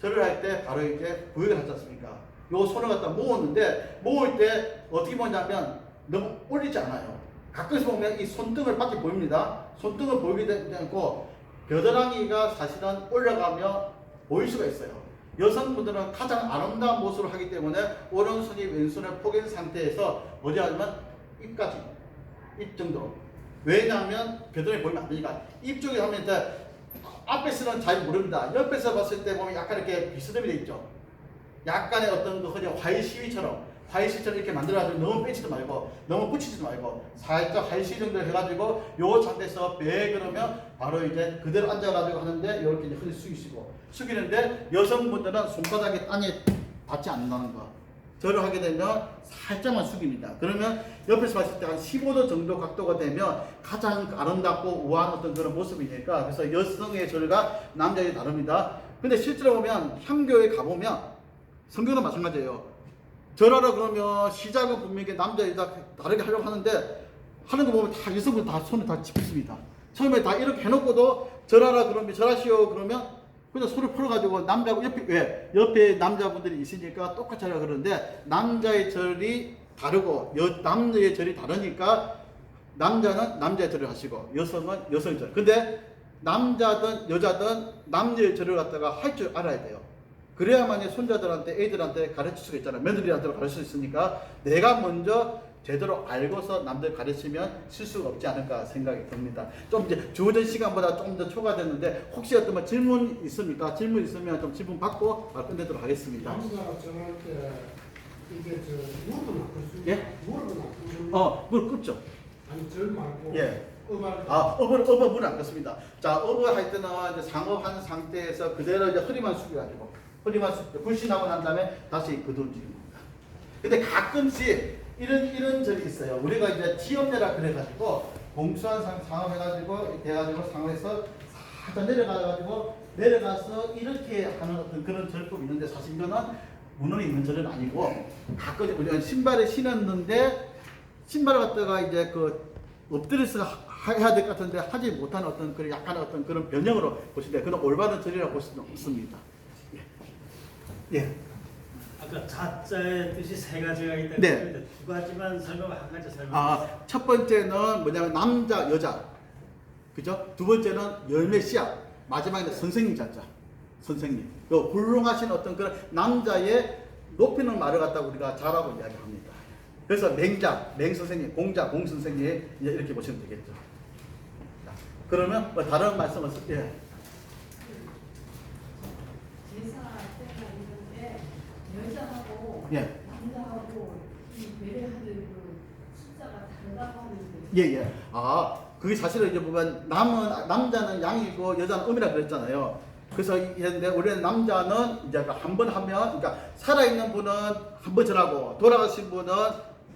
절을 할 때 바로 이제 부여를 하지 않습니까? 요 손을 갖다 모으는데 모을 때 어떻게 모으냐면 너무 올리지 않아요. 가끔씩 보면 이 손등을 밖에 보입니다. 손등을 보이게 되지 않고 겨드랑이가 사실은 올라가며 보일 수가 있어요. 여성분들은 가장 아름다운 모습을 하기 때문에 오른손이 왼손을 포갠 상태에서 어디 하면 입까지, 입 정도로. 왜냐하면 겨드랑이 보이면 안 되니까. 입 쪽에 하면 이제 앞에서는 잘 모릅니다. 옆에서 봤을 때 보면 약간 이렇게 비스듬히 되어 있죠. 약간의 어떤 그 그냥 화이시위처럼 이렇게 만들어가지고 너무 빼지도 말고 너무 붙이지도 말고 살짝 화이시 정도 해가지고 요 상태에서 배 그러면 바로 이제 그대로 앉아가지고 하는데 이렇게 이제 허리 숙이는데 여성분들은 손바닥이 땅에 닿지 않는다는 거. 절을 하게 되면 살짝만 숙입니다. 그러면 옆에서 봤을 때 한 15도 정도 각도가 되면 가장 아름답고 우아한 어떤 그런 모습이니까 그래서 여성의 절과 남자의 다릅니다. 근데 실제로 보면 향교에 가보면 성경도 마찬가지예요. 절하라 그러면 시작은 분명히 남자 여자 다르게 하려고 하는데 하는 거 보면 다 여성분 다 손을 다 짚습니다. 처음에 다 이렇게 해놓고도 절하라 그러면 절하시오 그러면 그냥 손을 풀어가지고 남자고 옆에 남자분들이 있으니까 똑같이 하려고 그러는데 남자의 절이 다르고 남자의 절이 다르니까 남자는 남자의 절을 하시고 여성은 여성의 절. 근데 남자든 여자든 남자의 절을 갖다가 할 줄 알아야 돼요. 그래야만 손자들한테 애들한테 가르칠 수가 있잖아요. 며느리한테 가르칠 수 있으니까 내가 먼저 제대로 알고서 남들 가르치면 실수가 없지 않을까 생각이 듭니다. 좀 이제 주어진 시간보다 좀 더 초과됐는데 혹시 어떤 뭐 질문 있습니까? 질문 있으면 좀 질문 받고 끝내도록 하겠습니다. 남자가 정할 때 이게 무릎은 안 꿇을 수 예? 무릎은 안 꿇을 무릎 꿇죠. 아니 절 말고 예. 업을 업은 안 긋습니다. 자, 업을 할 때는 이제 상업한 상태에서 그대로 이제 허리만 숙여가지고 뿌리마스 불신하고 난 다음에 다시 거두어줍니다. 근데 가끔씩 이런 적이 있어요. 우리가 이제 지엄내라 그래가지고 공수한 상업 해가지고 돼가지고 상업에서 살짝 내려가서 이렇게 하는 어떤 그런 절법이 있는데 사실 이거는 문헌에 있는 절은 아니고 가끔 우리가 신발을 신었는데 신발을 갖다가 이제 그 엎드려서 해야 될 것 같은데 하지 못하는 어떤 그런 약간 어떤 그런 변형으로 보시는데 그건 올바른 절이라고 볼 수는 없습니다. 예. 아까 자자의 뜻이 세 가지가 있다고 네. 했는데 두 가지만 설명, 한 가지 설명. 첫 번째는 뭐냐면 남자, 여자. 그죠? 두 번째는 열매 씨앗. 마지막에는 선생님 자자. 선생님. 요 훌륭하신 어떤 그런 남자의 높이는 말을 갖다가 우리가 자라고 이야기합니다. 그래서 맹자, 맹선생님, 공자, 공선생님 이제 이렇게 보시면 되겠죠. 자, 그러면 뭐 다른 말씀을 예. 제사 때가 있는데 여자하고 예. 남자하고 이 배려하는 그 숫자가 다르다고 하는데 예. 그게 사실은 이제 보면 남자는 양이고 여자는 음이라 그랬잖아요. 그래서 이런데 우리는 남자는 이제 한 번 하면, 그러니까 살아있는 분은 한 번 전하고 돌아가신 분은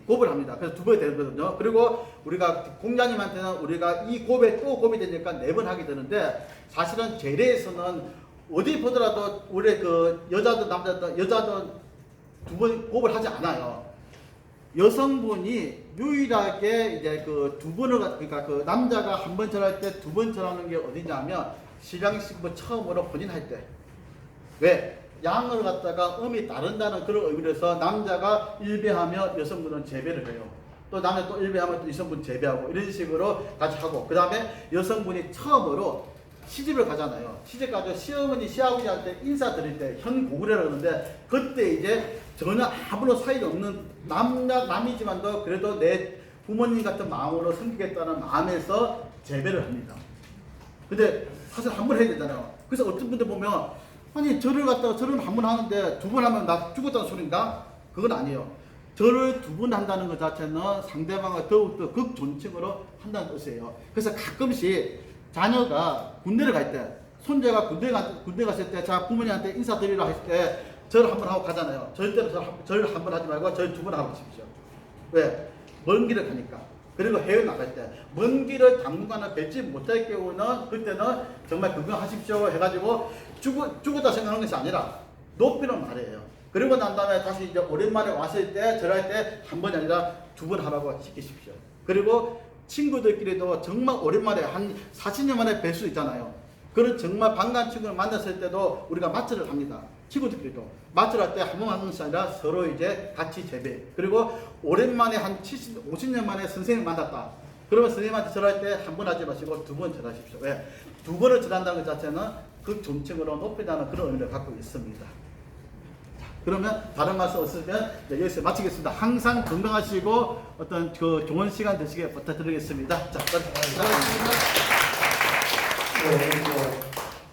곱을 합니다. 그래서 두 번이 되거든요. 그리고 우리가 공자님한테는 우리가 이 곱에 또 곱이 되니까 네 번 하게 되는데 사실은 제례에서는 어디 보더라도 우리 그 여자든 남자든 두 번 곱을 하지 않아요. 여성분이 유일하게 이제 그 두 번을 그러니까 그 남자가 한 번 절할 때 두 번 절하는 게 어디냐면 신랑 신부 처음으로 혼인할 때. 왜? 양을 갖다가 음이 다른다는 그런 의미로서 남자가 일배하며 여성분은 재배를 해요. 또 남자 또 일배하면 또 여성분 재배하고 이런 식으로 같이 하고 그 다음에 여성분이 처음으로 시집을 가잖아요. 시집 가서 시어머니 시아버지한테 인사드릴 때 현고구려라고 하는데 그때 이제 전혀 아무런 사이가 없는 남이지만도 그래도 내 부모님 같은 마음으로 섬기겠다는 마음에서 재배를 합니다. 근데 사실 한 번 해야 되잖아요. 그래서 어떤 분들 보면 아니 절을 갖다가 절을 한 번 하는데 두 번 하면 나 죽었다는 소린가? 그건 아니에요. 절을 두 번 한다는 것 자체는 상대방을 더욱더 극존칭으로 한다는 뜻이에요. 그래서 가끔씩 자녀가 군대를 갈 때, 손자가 군대 갔을 때, 자 부모님한테 인사드리러 했을 때 절 한 번 하고 가잖아요. 절대로 절 한 번 하지 말고 절 두 번 하고 가십시오. 왜? 먼 길을 가니까. 그리고 해외 나갈 때, 먼 길을 당분간은 뵙지 못할 경우는 그때는 정말 건강하십시오 해가지고 죽었다 생각하는 것이 아니라 높이는 말이에요. 그리고 난 다음에 다시 이제 오랜만에 왔을 때 절할 때 한 번이 아니라 두 번 하라고 시키십시오. 그리고 친구들끼리도 정말 오랜만에 한 40년 만에 뵐 수 있잖아요. 그런 정말 반가운 친구를 만났을 때도 우리가 마트를 합니다. 친구들끼리도 마트를 할 때 한 번 하는 것이 아니라 서로 이제 같이 재배. 그리고 오랜만에 한 70, 50년 만에 선생님을 만났다. 그러면 선생님한테 절할 때 한 번 하지 마시고 두 번 절하십시오. 왜? 두 번을 절한다는 것 자체는 그 존칭으로 높이다는 그런 의미를 갖고 있습니다. 그러면 다른 말씀 없으면 여기서 마치겠습니다. 항상 건강하시고 어떤 그 좋은 시간 되시길 부탁드리겠습니다. 자,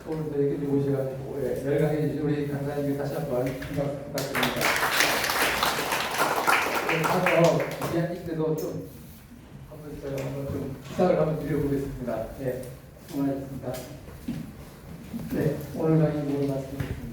오늘도 여기 오셔가지고 열강해 주신 우리 강사님께 다시 한번 반갑습니다. 가서 이야기 때도 좀 한번 좀 부탁을 한번 드려보겠습니다. 네, 수고하셨습니다. 네, 오늘 강의 모두 마치겠습니다.